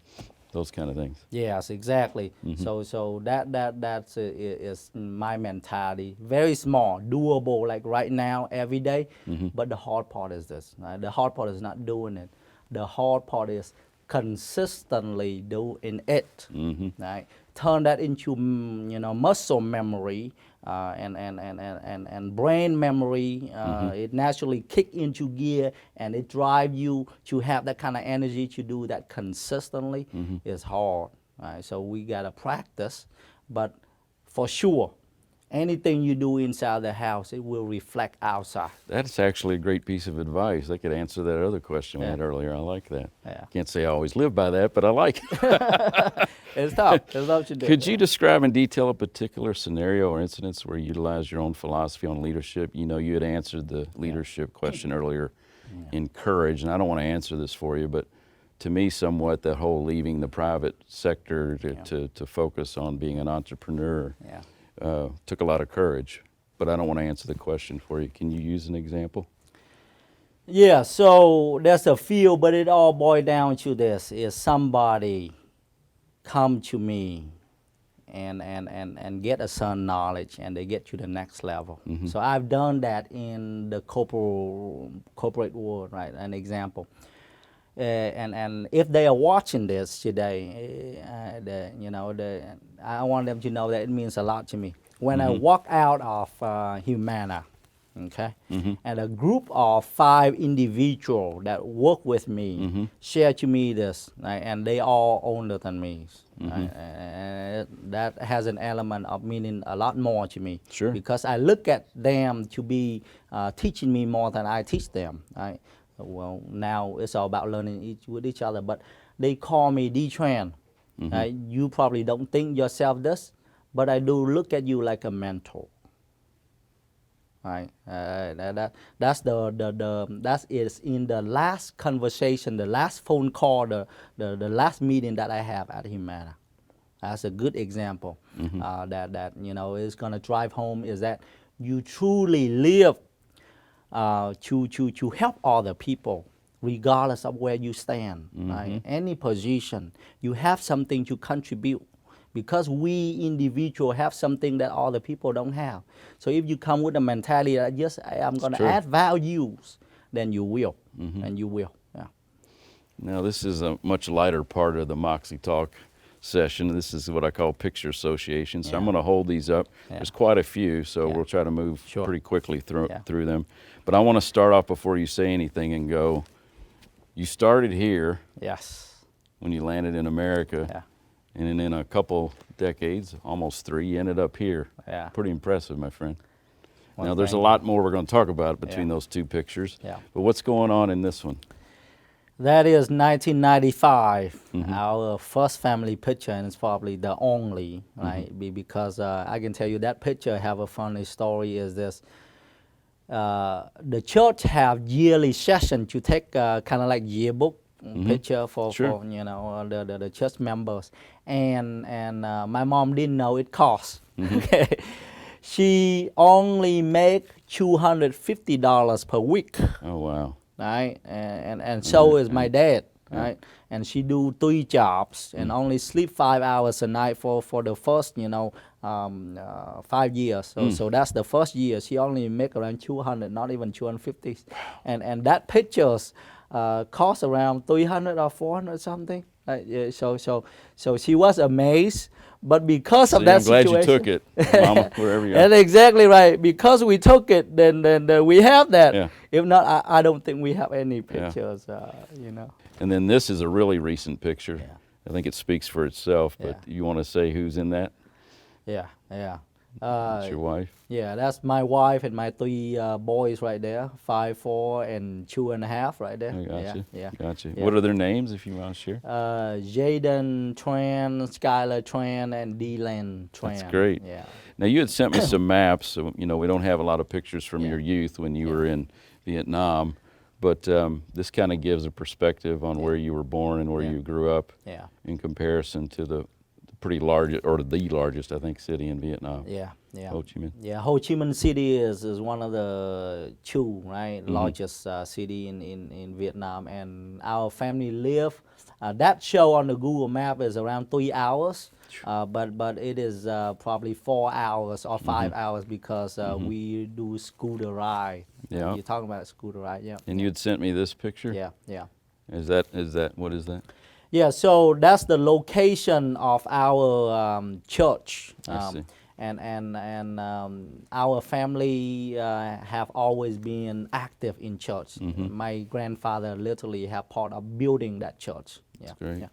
those kind of things. Yes, exactly. So that's is my mentality. Very small, doable, like right now, every day. But the hard part is this. Right? The hard part is not doing it. The hard part is consistently doing it. Right? Turn that into muscle memory and brain memory. It naturally kick into gear, and it drive you to have that kind of energy to do that consistently. Is hard. Right? So we gotta practice, but for sure, anything you do inside the house, it will reflect outside. That's actually a great piece of advice. That could answer that other question we had earlier. I like that. Can't say I always live by that, but I like it. It's tough. It's tough to do. Could you describe in detail a particular scenario or incidents where you utilized your own philosophy on leadership? You know, you had answered the leadership question earlier in courage, and I don't want to answer this for you, but to me, somewhat, that whole leaving the private sector to focus on being an entrepreneur took a lot of courage, but I don't want to answer the question for you. Can you use an example? Yeah, so there's a few, but it all boils down to this: is somebody come to me and get a certain knowledge, and they get to the next level. So I've done that in the corporate world, right? An example. And if they are watching this today, I want them to know that it means a lot to me. When I walk out of Humana, okay, and a group of 5 individuals that work with me share to me this, right, and they all older than me. Right, and that has an element of meaning a lot more to me. Sure. Because I look at them to be teaching me more than I teach them. Right. Well, now it's all about learning with each other, but they call me D-Tran. You probably don't think yourself this, but I do look at you like a mentor. Right? That's that is in the last conversation, the last phone call, the last meeting that I have at Humana. That's a good example that is gonna drive home is that you truly live to help other people, regardless of where you stand, right? Any position, you have something to contribute, because we individuals have something that other people don't have. So if you come with a mentality that I'm going to add values, then you will, and you will. Yeah. Now this is a much lighter part of the Moxie Talk session. This is what I call picture association. So I'm going to hold these up. There's quite a few, so we'll try to move pretty quickly through them. But I want to start off before you say anything and go, you started here. Yes. When you landed in America. Yeah. And in a couple decades, almost 3, you ended up here. Yeah. Pretty impressive, my friend. Now there's a lot more we're going to talk about between those 2 pictures. Yeah. But what's going on in this one? That is 1995, our first family picture, and it's probably the only, right? Because I can tell you that picture have a funny story is this. The church have yearly session to take kind of like yearbook picture for the church members, and my mom didn't know it cost. Okay, she only make $250 per week. Oh wow! Right, and so is my dad. Right, and she do 3 jobs and only sleep 5 hours a night for the first 5 years. So that's the first year she only make around 200, not even 250, and that pictures cost around 300 or 400 something. Right? So she was amazed. But because of that situation, I'm glad you took it, Mama, wherever you are. That's exactly right. Because we took it, then we have that. Yeah. If not, I don't think we have any pictures. And then this is a really recent picture. Yeah. I think it speaks for itself. But you want to say who's in that? Yeah. That's your wife. Yeah, that's my wife and my 3 boys right there, 5, 4, and 2.5 right there. I got you. Yeah. Gotcha. Yeah. What are their names, if you want to share? Jaden Tran, Skylar Tran, and Dylan Tran. That's great. Yeah. Now you had sent me some maps. So, we don't have a lot of pictures from your youth when you were in Vietnam, but this kind of gives a perspective on where you were born and where you grew up in comparison to the pretty large, or the largest, I think, city in Vietnam. Yeah. yeah. Ho Chi Minh. Yeah, Ho Chi Minh City is one of the two, right, largest city in Vietnam, and our family live. That show on the Google map is around 3 hours, but it is probably 4 hours or 5 hours because we do scooter ride. Yeah. You're talking about scooter ride, yeah. And you had sent me this picture? Yeah, yeah. Is that, what is that? Yeah, so that's the location of our church. I see. And our family have always been active in church. My grandfather literally have part of building that church. Yeah, That's great. yeah.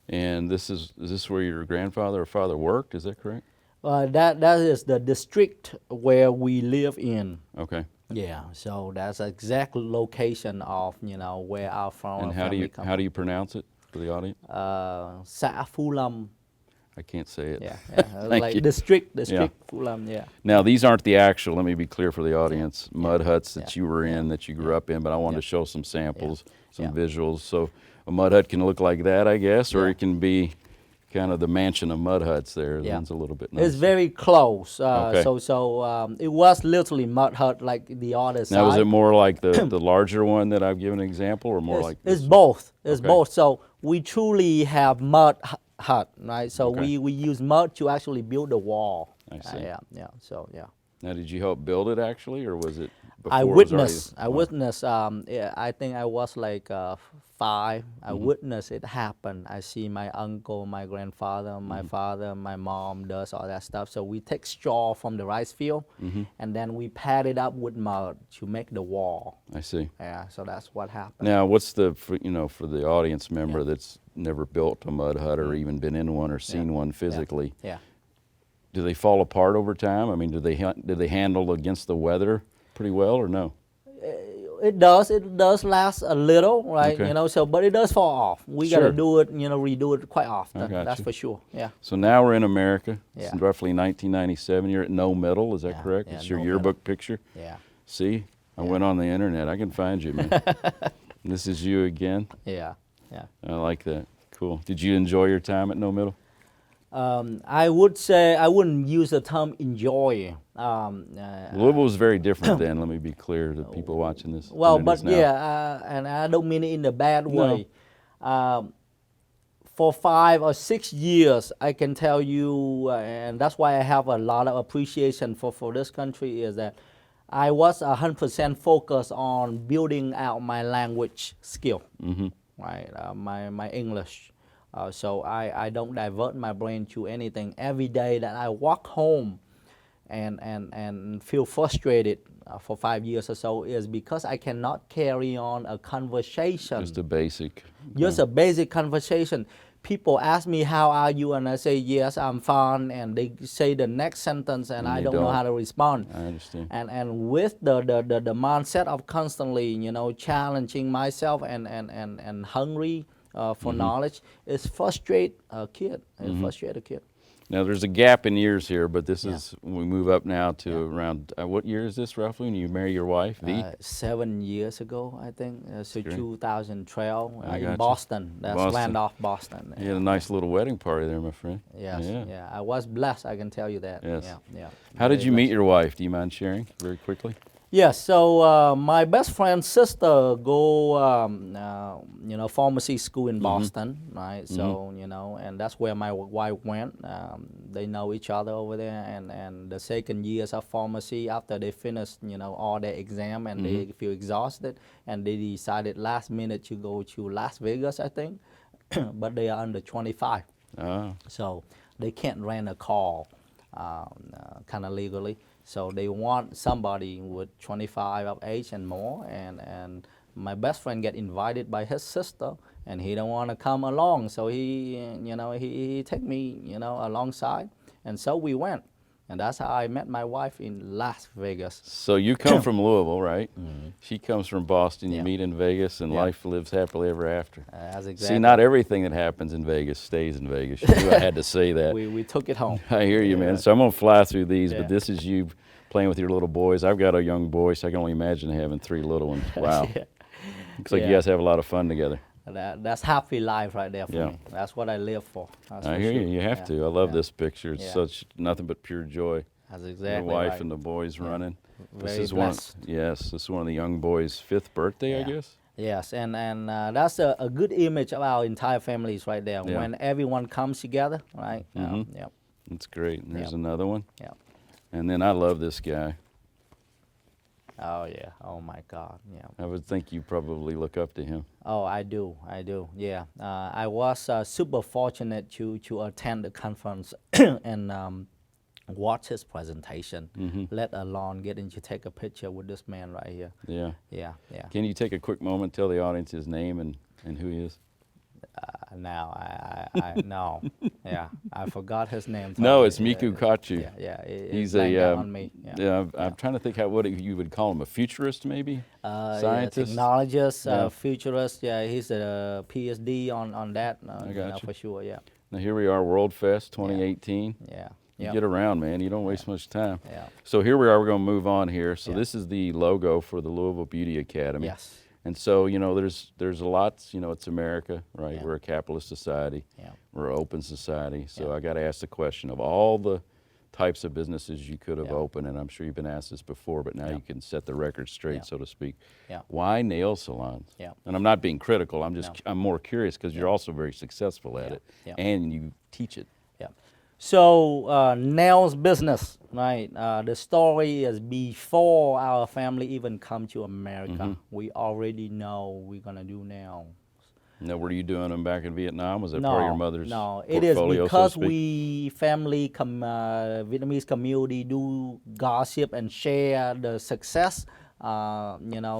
And is this where your grandfather or father worked? Is that correct? That is the district where we live in. Okay. Yeah, so that's the exact location of where our And family how do you pronounce it for the audience? Xã Phú Lâm. I can't say it. Yeah, Thank like you. district Phú Lâm. Yeah. Now, these aren't the actual, let me be clear for the audience, mud huts that Yeah. you were in, that you grew up in, but I wanted to show some samples, some Yeah. visuals. So a mud hut can look like that, I guess, or Yeah. it can be kind of the mansion of mud huts there. Yeah. One's a little bit nicer. It's very close. Okay. So it was literally mud hut like the other side. Now, is it more like the larger one that I've given an example, or more like this? It's both. It's Okay. both. So we truly have mud hut, right? So Okay. we use mud to actually build the wall. I see. Yeah. So yeah. Now, did you help build it actually, or was it before I it was witnessed. already- I witnessed. Yeah, I think I was like 5. I witnessed it happen. I see my uncle, my grandfather, my father, my mom does all that stuff. So we take straw from the rice field, and then we pad it up with mud to make the wall. I see. Yeah. So that's what happened. Now, what's for the audience member that's never built a mud hut or even been in one or seen one physically? Yeah. Do they fall apart over time? I mean, do they handle against the weather pretty well, or no? It does last a little, right? Okay. So but it does fall off. We Sure. gotta do it, redo it quite often. got That's you. for sure. Yeah. So now we're in America. Yeah. It's roughly 1997. You're at No Middle, is that Yeah, correct? yeah, It's your No yearbook picture. Yeah. See, I went on the internet. I can find you, man. This is you again. Yeah. Yeah. I like that. Cool. Did you enjoy your time at No Middle? I would say I wouldn't use the term enjoy. Louisville was very different then. Let me be clear to people watching this. Well, than it but is now. yeah, and I don't mean it in a bad No. way. For 5 or 6 years, I can tell you, and that's why I have a lot of appreciation for this country, is that I was 100% focused on building out my language skill, right? My English. So I don't divert my brain to anything. Every day that I walk home and feel frustrated for 5 years or so is because I cannot carry on a conversation. Just a basic. Just a basic conversation. People ask me, how are you? And I say, yes, I'm fine. And they say the next sentence and I they don't know don't. how to respond. I understand. And with the mindset of constantly, challenging myself and hungry for knowledge, it's frustrate a kid. It frustrate a kid. Now, there's a gap in years here, but this is, we move up now to around, what year is this roughly when you marry your wife? 7 years ago, I think. So 2012 I in got you. Boston. That's Boston. Randolph, Boston. You had a nice little wedding party there, my friend. Yes, Yeah. yeah. I was blessed, I can tell you that. Yes. Yeah. How did Very you meet blessed. your wife? Do you mind sharing very quickly? Yes, so my best friend's sister go, pharmacy school in Boston, right? So, and that's where my wife went. They know each other over there, and the second years of pharmacy, after they finished, all their exam and they feel exhausted, and they decided last minute to go to Las Vegas, I think, but they are under 25. Ah, So they can't rent a car kind of legally. So they want somebody with 25 of age and more. And my best friend get invited by his sister, and he don't want to come along. So he take me, alongside. And so we went. And that's how I met my wife in Las Vegas. so you come from Louisville, right? She comes from Boston. You meet in Vegas, and Yeah. life lives happily ever after. That's exactly. See, not everything that happens in Vegas stays in Vegas. You knew I had to say that. We took it home. I hear you, man. So I'm going to fly through these, Yeah. but this is you playing with your little boys. I've got a young boy, so I can only imagine having 3 little ones. Wow. Yeah. Looks like you Yeah. guys have a lot of fun together. That's happy life right there for Yeah. me. That's what I live for. That's I for hear sure. you. You have Yeah. to. I love Yeah. this picture. It's Yeah. such nothing but pure joy. That's Your exactly wife right. and the boys running. This Very is blessed. this is one of the young boys' 5th birthday, I Yeah. guess. Yes, and that's a good image of our entire families right there. Yeah. When everyone comes together, right? Mm-hmm. Yep. That's great. And there's Yep. another one. Yep. And then I love this guy. Oh yeah. Oh my God. Yeah. I would think you probably look up to him. Oh, I do. I do. Yeah. I was super fortunate to attend the conference and watch his presentation. Let alone getting to take a picture with this man right here. Yeah. Yeah. Yeah. Can you take a quick moment, tell the audience his name and who he is? Now I no. Yeah. I forgot his name. No, totally. it's Miku Kachu. Yeah. Yeah. He's blanked a out on me. Yeah. I'm trying to think what you would call him, a futurist maybe? Yeah, Scientist? technologist, Yeah. futurist. Yeah, he's a PhD on that. I got you. For sure. Yeah. Now here we are, World Fest 2018. Yeah. You Yep. get around, man. You don't waste much time. Yeah. So here we are. We're going to move on here. So Yeah. this is the logo for the Louisville Beauty Academy. Yes. And so, there's a lot, it's America, right? Yeah. We're a capitalist society. Yeah. We're an open society. So Yeah. I got to ask the question of all the types of businesses you could have Yeah. opened, and I'm sure you've been asked this before, but now Yeah. you can set the record straight, Yeah. so to speak. Yeah. Why nail salons? Yeah. And I'm not being critical. I'm just, No. I'm more curious because you're also very successful at Yeah. it, Yeah. and you teach it. Yeah. So nails business, right? The story is before our family even come to America. We already know we're gonna do nails. Now, were you doing them back in Vietnam? Was that part of your mother's No, it is portfolio, because so to speak? we family Vietnamese community do gossip and share the success,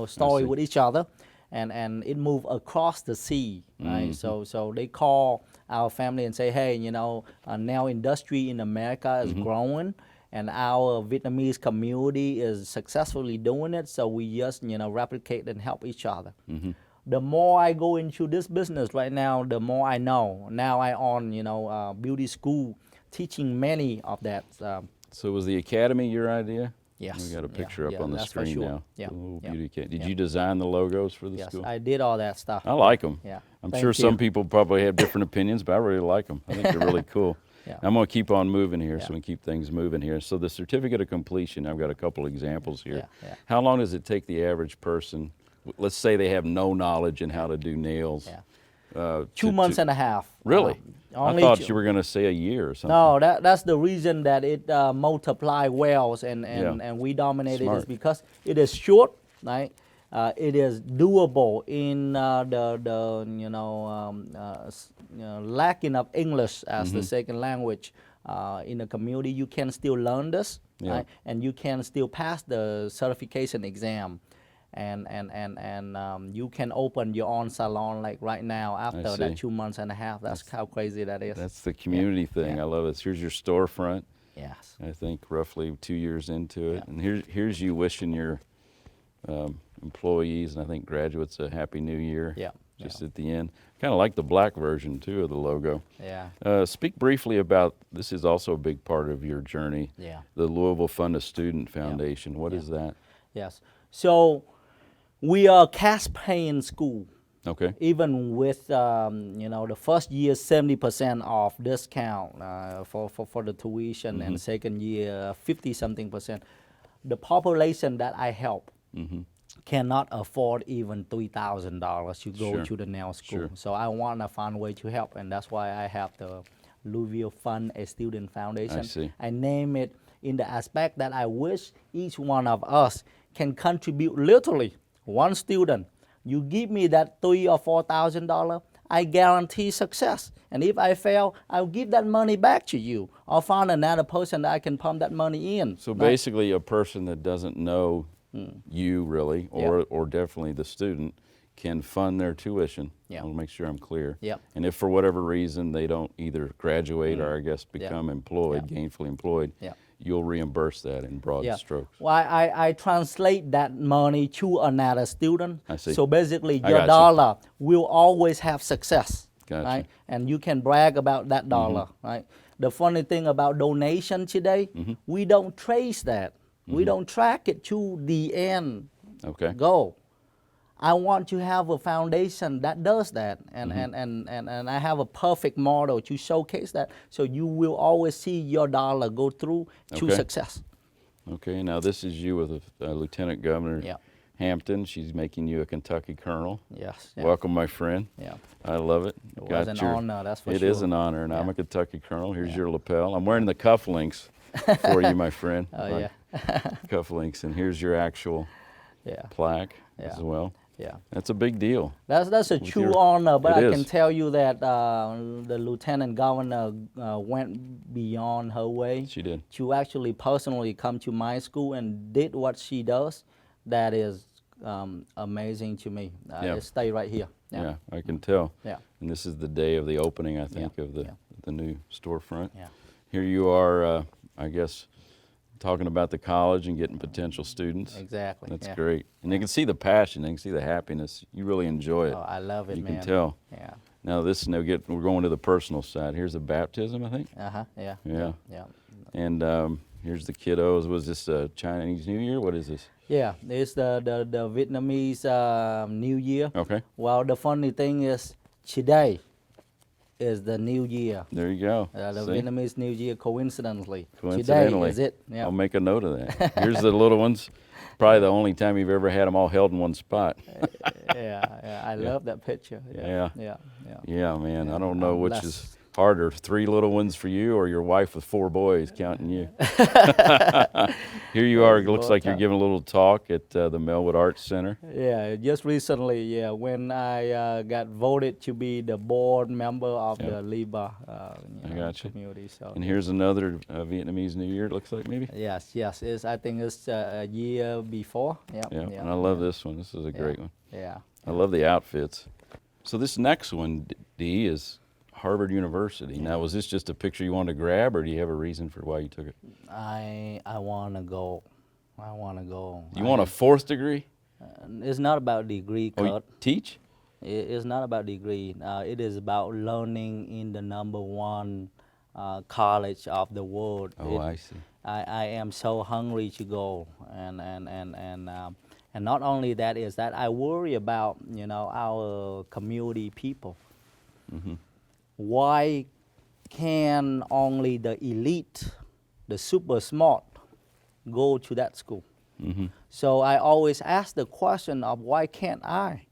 story see. with each other, and it moved across the sea, right? So they call our family and say, hey, nail industry in America is growing. And our Vietnamese community is successfully doing it, so we just replicate and help each other. The more I go into this business right now, the more I know. Now I own, beauty school, teaching many of that. So was the academy your idea? Yes. We got a Yeah, picture up yeah, on the that's for screen sure. now. Yeah, The little yeah, beauty academy. Did yeah. you design the logos for the Yes, school? I did all that stuff. I like them. Yeah. I'm Thank sure some you. people probably have different opinions, but I really like them. I think they're really cool. Yeah. I'm going to keep on moving here, so Yeah. we can keep things moving here. So the certificate of completion, I've got a couple examples here. Yeah, yeah. How long does it take the average person? Let's say they have no knowledge in how to do nails. Yeah. Uh, 2 months and a half. Really? I Only thought two- you were going to say a year or something. No, that's the reason that it multiply wells and Yeah. we dominate it Smart. is because it is short, right? It is doable in lacking of English as the second language in the community. You can still learn this, Yeah. right? And you can still pass the certification exam. And you can open your own salon like right now after see. that 2 months and a half. That's how crazy that is. That's the community thing. Yeah. I love it. Here's your storefront. Yes. I think roughly 2 years into it. Yeah. And here's you wishing your employees and I think graduates a happy new year. Yeah. Just at the end. Kind of like the black version too of the logo. Yeah. Speak briefly about, this is also a big part of your journey, Yeah. the Louisville Fund a Student Foundation. What is that? Yes. So we are cash paying school. Okay. Even with the first year 70% off discount for the tuition, and second year 50-something%. The population that I help cannot afford even $3,000 to go Sure. to the nail school. Sure. So I want to find a way to help, and that's why I have the Louisville Fund a Student Foundation. I see. I name it in the aspect that I wish each one of us can contribute literally one student. You give me that $3,000 or $4,000, I guarantee success. And if I fail, I'll give that money back to you. I'll find another person that I can pump that money in. So basically a person that doesn't know you really, or definitely the student, can fund their tuition. Yeah. I want to make sure I'm clear. Yep. And if for whatever reason they don't either graduate or I guess become employed, gainfully employed, Yeah. you'll reimburse that in broad Yeah. strokes. Well, I translate that money to another student. I see. So basically, I your got you. dollar will always have success, Gotcha. right? And you can brag about that dollar, right? The funny thing about donation today, we don't trace that. We don't track it to the end Okay. goal. I want to have a foundation that does that, and I have a perfect model to showcase that. So you will always see your dollar go through to Okay. success. Okay, now this is you with Lieutenant Governor Yeah. Hampton. She's making you a Kentucky colonel. Yes. Yeah. Welcome, my friend. Yeah. I love it. It was an honor, that's for It sure. is an honor, and I'm Yeah. a Kentucky colonel. Here's Yeah. your lapel. I'm wearing the cufflinks for you, my friend. Oh, My yeah. cufflinks, and here's your actual Yeah. plaque Yeah. as well. Yeah. That's a big deal. That's a With true your- honor, but It I is. can tell you that the lieutenant governor went beyond her way She did. to actually personally come to my school and did what she does. That is amazing to me. Yeah. It stay right here. Yeah, I can tell. Yeah. And this is the day of the opening, I think, Yeah. of the Yeah. the new storefront. Yeah. Here you are, I guess, talking about the college and getting potential students. Exactly. That's yeah. great. And they can see the passion, they can see the happiness. You really enjoy it. Oh, I love it, You man. can tell. Yeah. Now we're going to the personal side. Here's a baptism, I think. Yeah. Yeah. Yeah. And here's the kiddos. Was this Chinese New Year? What is this? Yeah. It's the Vietnamese New Year. Okay. Well, the funny thing is today is the New Year. There you go. The See? Vietnamese New Year, coincidentally. Coincidentally. Today is it. Yeah. I'll make a note of that. Here's the little ones. Probably the only time you've ever had them all held in one spot. Yeah. I love that picture. Yeah. Yeah. Yeah, man. Yeah, I don't know I'm which blessed. is harder, 3 little ones for you or your wife with 4 boys counting you. Here you are. It looks like you're giving a little talk at the Melwood Arts Center. Yeah, just recently, when I got voted to be the board member of Yeah. the LIBA gotcha. community. So And here's another Vietnamese New Year, it looks like maybe. yes, I think it's a year before. Yeah, and I love this one. This is a great one. Yeah. I love the outfits. So this next one, D, is Harvard University. Now, was this just a picture you wanted to grab, or do you have a reason for why you took it? I want to go. I want to go. You want a 4th degree? It's not about degree, Oh, you Kurt. teach? It's not about degree. It is about learning in the #1 college of the world. Oh, I see. I am so hungry to go, and not only that is that I worry about our community people. Mm-hmm. Why can only the elite, the super smart, go to that school? Mm-hmm. So I always ask the question of why can't I?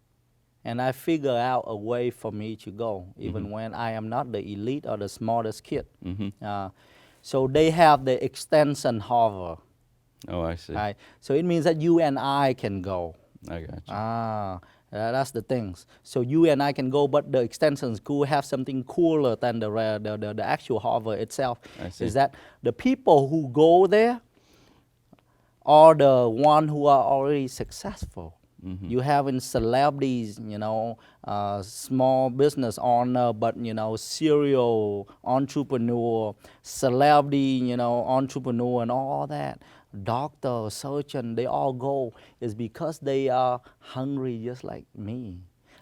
And I figure out a way for me to go, even when I am not the elite or the smartest kid. Mm-hmm. So they have the extension Harvard. Oh, I see. Right? So it means that you and I can go. I got you. That's the things. So you and I can go, but the extension school have something cooler than the actual Harvard itself. I see. Is that the people who go there are the one who are already successful. Mm-hmm. You having celebrities, small business owner, but serial entrepreneur, celebrity, entrepreneur, and all that. Doctor, surgeon, they all go is because they are hungry just like me.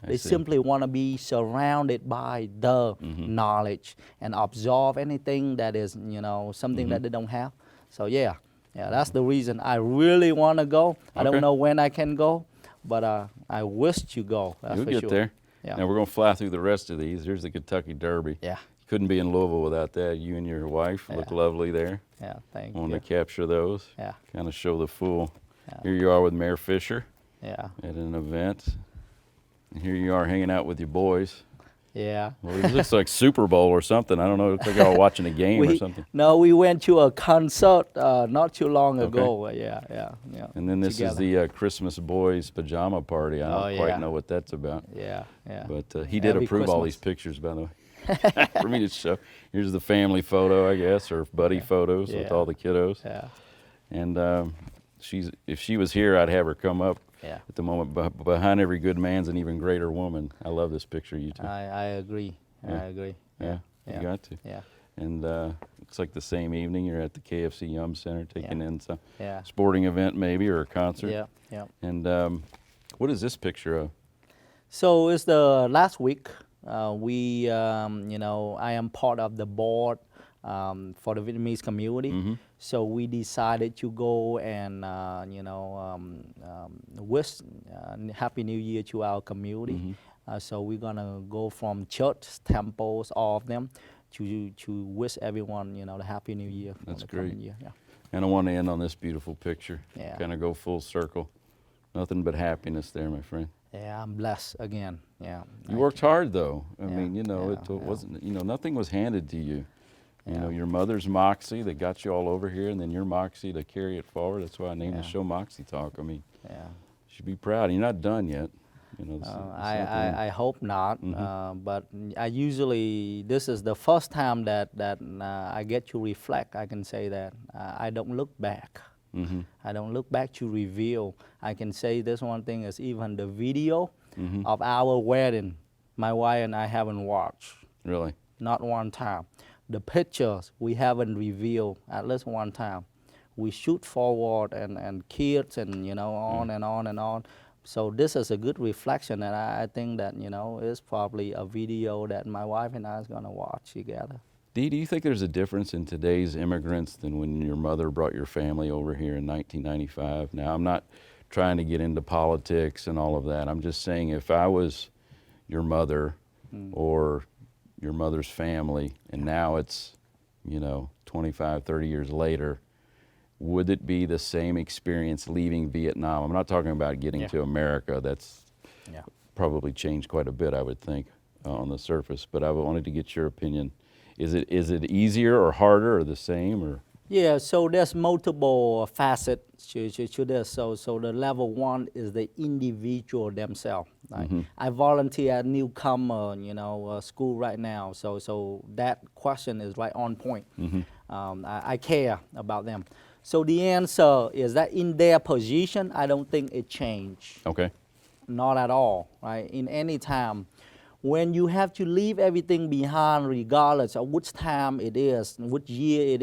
They see. simply want to be surrounded by the knowledge and absorb anything that is, something that they don't have. So yeah, that's the reason I really want to go. I Okay. don't know when I can go, but I wish to go. That's You'll for get sure. there. Yeah. Now we're going to fly through the rest of these. Here's the Kentucky Derby. Yeah. Couldn't be in Louisville without that. You and your wife look Yeah. lovely there. Yeah, thank Want you. to capture those. Yeah. Kind of show the full. Yeah. Here you are with Mayor Fisher Yeah, at an event. And here you are hanging out with your boys. yeah. Well, it looks like Super Bowl or something. I don't know. It looks like y'all watching a game or something. No, we went to a concert not too long Okay. ago. Yeah. And then this Together. is the Christmas boys pajama party. I don't Oh, quite yeah. know what that's about. Yeah. But he did Every approve all these Christmas. pictures, by the way, for me to show. Here's the family photo, I guess, or buddy photos with Yeah. all the kiddos. Yeah. And if she was here, I'd have her come up. Yeah. At the moment, behind every good man's an even greater woman. I love this picture of you two. I agree. Yeah. I agree. Yeah, you got to. Yeah. And looks like the same evening you're at the KFC Yum Center taking in some Yeah. sporting event maybe or a concert. Yeah. And what is this picture of? So it's the last week. I am part of the board for the Vietnamese community. So we decided to go and wish Happy New Year to our community. So we're gonna go from church, temples, all of them, to wish everyone the Happy New Year. That's for the coming great. year. Yeah. And I want to end on this beautiful picture. Yeah. Kind of go full circle. Nothing but happiness there, my friend. Yeah, I'm blessed again. Yeah. You worked hard, though. I Yeah, mean, yeah, it wasn't, nothing was handed to you. You know, Yeah. your mother's Moxie that got you all over here, and then your Moxie to carry it forward. That's why I named the Yeah. show Moxie Talk. I mean, Yeah. you should be proud. You're not done yet. This is not the end. I hope not, but I usually, this is the first time that I get to reflect. I can say that I don't look back. I don't look back to reveal. I can say this one thing is even the video of our wedding, my wife and I haven't watched. Really? Not one time. The pictures we haven't revealed at least one time. We shoot forward and kids and on and on and on. So this is a good reflection, and I think that it's probably a video that my wife and I is gonna watch together. Dee, do you think there's a difference in today's immigrants than when your mother brought your family over here in 1995? Now, I'm not trying to get into politics and all of that. I'm just saying if I was your mother or your mother's family, and now it's 25, 30 years later, would it be the same experience leaving Vietnam? I'm not talking about getting to America. That's probably changed quite a bit, I would think, on the surface. But I wanted to get your opinion. Is it easier or harder or the same? Or Yeah, so there's multiple facets to this. So the level one is the individual themselves. Right? I volunteer at newcomer, school right now. So that question is right on point. I care about them. So the answer is that in their position, I don't think it changed. okay, Not at all, right? In any time, when you have to leave everything behind, regardless of which time it is, which year it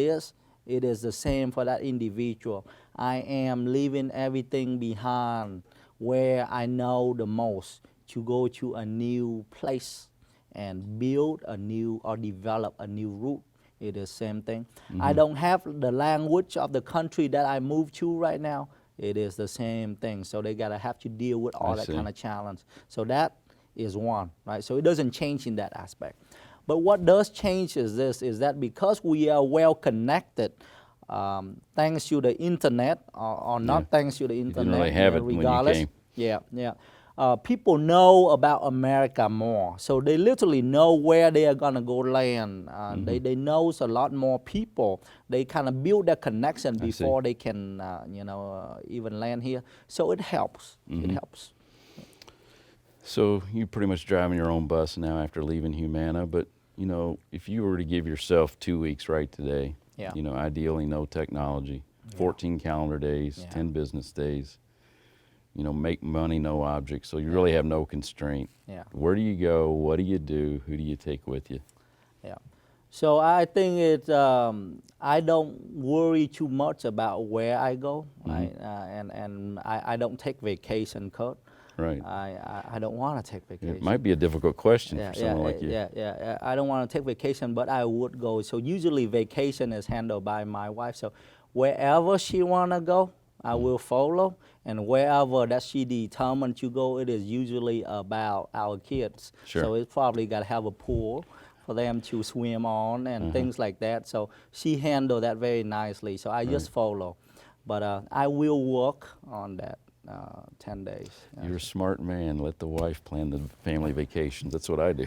is the same for that individual. I am leaving everything behind where I know the most to go to a new place and build a new or develop a new route. It is the same thing. I don't have the language of the country that I moved to right now. It is the same thing. So they gotta have to deal with all that kind of challenge. So that is one, right? So it doesn't change in that aspect. But what does change is this, is that because we are well connected, thanks to the internet, or not thanks to the internet, didn't really have it when you regardless. came. Yeah. People know about America more. So they literally know where they are gonna go land. They know a lot more people. They kind of build that connection before they can, even land here. So it helps. It helps. so you pretty much driving your own bus now after leaving Humana. But if you were to give yourself 2 weeks right today, ideally no technology, 14 calendar days, 10 business days. Make money, no object, so you really have no constraint. Yeah. Where do you go? What do you do? Who do you take with you? Yeah. So I think it's, I don't worry too much about where I go, right? And I don't take vacation, Kurt. Right. I don't want to take vacation. It might be a difficult question for someone like you. Yeah. I don't want to take vacation, but I would go. So usually vacation is handled by my wife. So wherever she want to go, I will follow, and wherever that she determined to go, it is usually about our kids. Sure. So it's probably got to have a pool for them to swim on and things like that. So she handled that very nicely. So I just follow, but I will work on that 10 days. Yeah. You're a smart man. Let the wife plan the family vacations. That's what I do.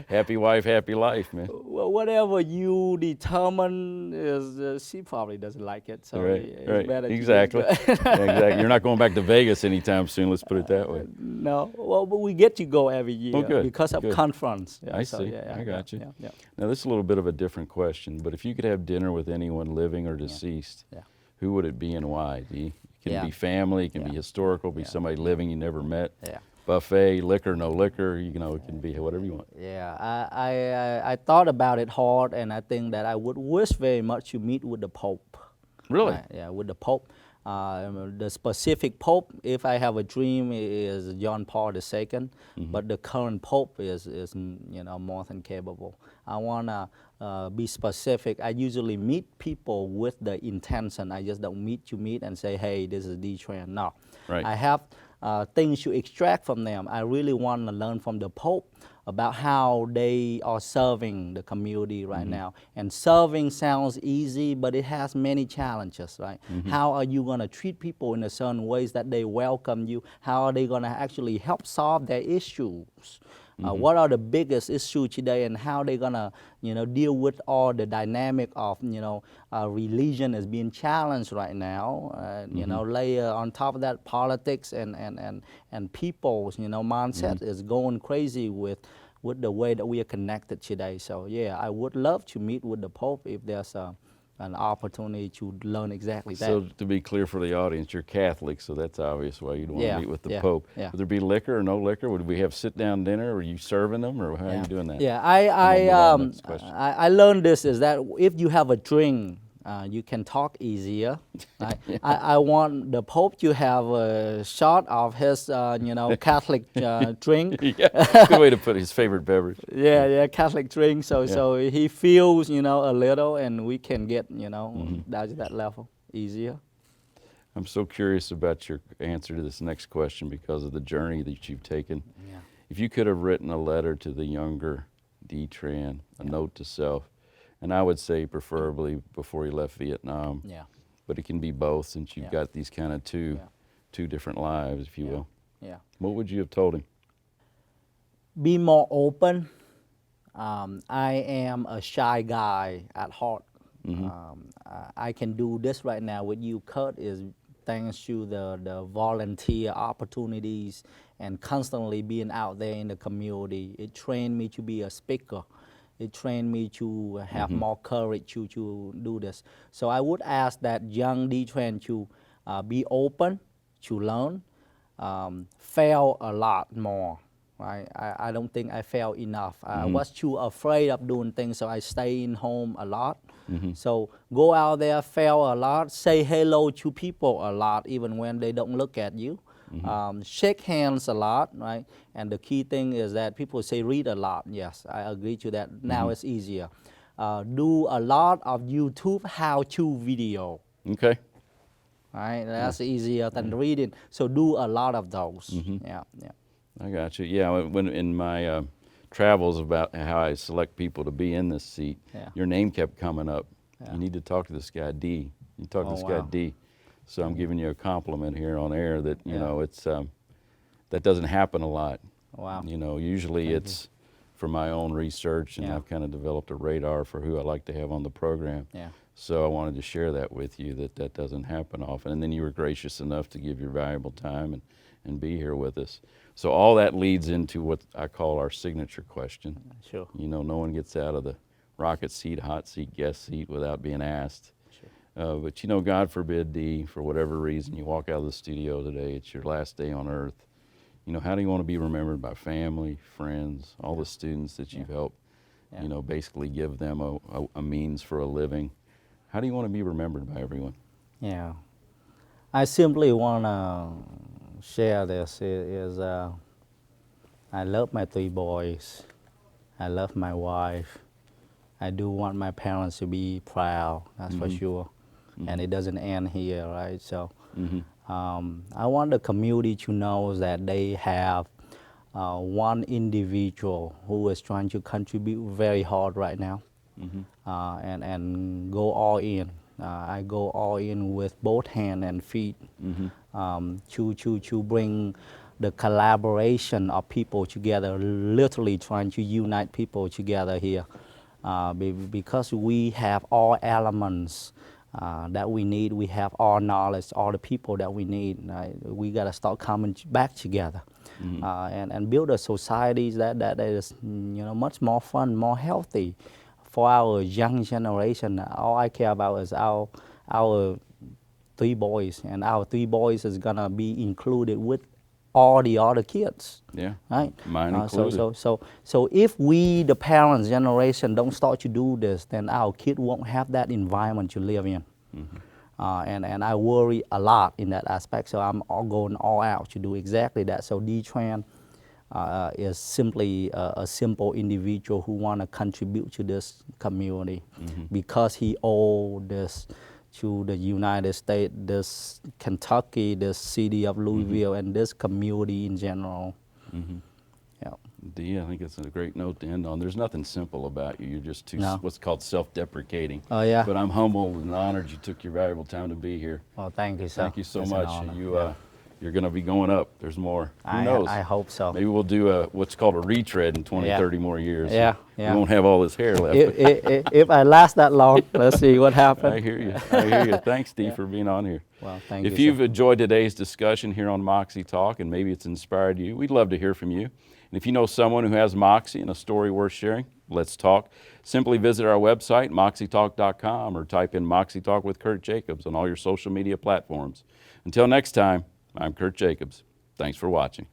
Happy wife, happy life, man. Well, whatever you determine is, she probably doesn't like it. So it's better to Exactly. just go. Exactly. You're not going back to Vegas anytime soon. Let's put it that way. No, well, but we get to go every year good, because of good. conference. Yeah, I so, see. yeah, I got you. Yeah. Now, this is a little bit of a different question, but if you could have dinner with anyone living or deceased, who would it be and why? It can be family, it can be historical, be somebody living you never met. Yeah. Buffet, liquor, no liquor, it can be whatever you want. Yeah, I thought about it hard, and I think that I would wish very much to meet with the Pope. Really? Yeah, with the Pope. The specific Pope, if I have a dream, is John Paul II, but the current Pope is more than capable. I want to be specific. I usually meet people with the intention. I just don't meet and say, hey, this is D-Tran. No. Right. I have things to extract from them. I really want to learn from the Pope about how they are serving the community right now. And serving sounds easy, but it has many challenges, right? How are you going to treat people in a certain ways that they welcome you? How are they going to actually help solve their issues? What are the biggest issues today, and how they gonna, deal with all the dynamic of, religion is being challenged right now. Layer on top of that, politics and people's, mindset is going crazy with the way that we are connected today. So yeah, I would love to meet with the Pope if there's an opportunity to learn exactly that. So to be clear for the audience, you're Catholic, so that's obvious why you'd want to meet with the Pope. Yeah. Would there be liquor or no liquor? Would we have sit-down dinner? Or are you serving them, or how are you doing that? Yeah, I learned this is that if you have a drink, you can talk easier. Right? I want the Pope to have a shot of his, Catholic drink. Yeah, good way to put it, his favorite beverage. Yeah, Catholic drink. So he feels, a little, and we can get, down to that level easier. I'm so curious about your answer to this next question because of the journey that you've taken. Yeah. If you could have written a letter to the younger D-Tran, a note to self, and I would say preferably before he left Vietnam. Yeah. But it can be both, since you've got these kind of two different lives, if you will. Yeah. What would you have told him? Be more open. I am a shy guy at heart. I can do this right now with you, Kirt, is thanks to the volunteer opportunities and constantly being out there in the community. It trained me to be a speaker. It trained me to have more courage to do this. So I would ask that young D-Tran to be open, to learn, fail a lot more. Right? I don't think I failed enough. I was too afraid of doing things, so I stay in home a lot. So go out there, fail a lot, say hello to people a lot, even when they don't look at you. Shake hands a lot, right? And the key thing is that people say read a lot. Yes, I agree to that. Now it's easier. Do a lot of YouTube how-to video. Okay. Right, that's easier than reading. So do a lot of those. Yeah. I got you. Yeah, when in my travels about how I select people to be in this seat, your name kept coming up. You need to talk to this guy D. You talk to this guy D. So I'm giving you a compliment here on air that you know it's that doesn't happen a lot. Wow. Usually it's for my own research, and I've kind of developed a radar for who I like to have on the program. Yeah. So I wanted to share that with you, that doesn't happen often. And then you were gracious enough to give your valuable time and be here with us. So all that leads into what I call our signature question. Sure. No one gets out of the rocket seat, hot seat, guest seat without being asked. Sure. But God forbid, D, for whatever reason, you walk out of the studio today, it's your last day on earth. How do you want to be remembered by family, friends, all the students that you've helped, basically give them a means for a living? How do you want to be remembered by everyone? Yeah. I simply want to share this is I love my 3 boys. I love my wife. I do want my parents to be proud, that's for sure. And it doesn't end here, right? So I want the community to know that they have one individual who is trying to contribute very hard right now and go all in. I go all in with both hands and feet to bring the collaboration of people together, literally trying to unite people together here. Because we have all elements that we need, we have all knowledge, all the people that we need. We got to start coming back together and build a society that is much more fun, more healthy for our young generation. All I care about is our 3 boys, and our 3 boys is gonna be included with all the other kids. Yeah, right. Mine included. So if we, the parents' generation, don't start to do this, then our kid won't have that environment to live in. And I worry a lot in that aspect. So I'm going all out to do exactly that. So D-Tran is simply a simple individual who want to contribute to this community because he owed this to the United States, this Kentucky, this city of Louisville, and this community in general. Yeah. Dee, I think it's a great note to end on. There's nothing simple about you. You're just too, No. what's called self-deprecating. Oh, yeah. But I'm humbled and honored you took your valuable time to be here. Well, thank you, sir. Thank you so It's an much. honor. You're going to be going up. There's more. Who I knows? I hope so. Maybe we'll do what's called a retread in 20, Yeah. 30 more years. Yeah, yeah. We won't have all this hair left. If I last that long, let's see what happens. I hear you. I hear you. Thanks, Steve, for being on here. Well, thank If you, you've sir. enjoyed today's discussion here on Moxie Talk and maybe it's inspired you, we'd love to hear from you. And if you know someone who has Moxie and a story worth sharing, let's talk. Simply visit our website, MoxieTalk.com, or type in Moxie Talk with Kirt Jacobs on all your social media platforms. Until next time, I'm Kirt Jacobs. Thanks for watching.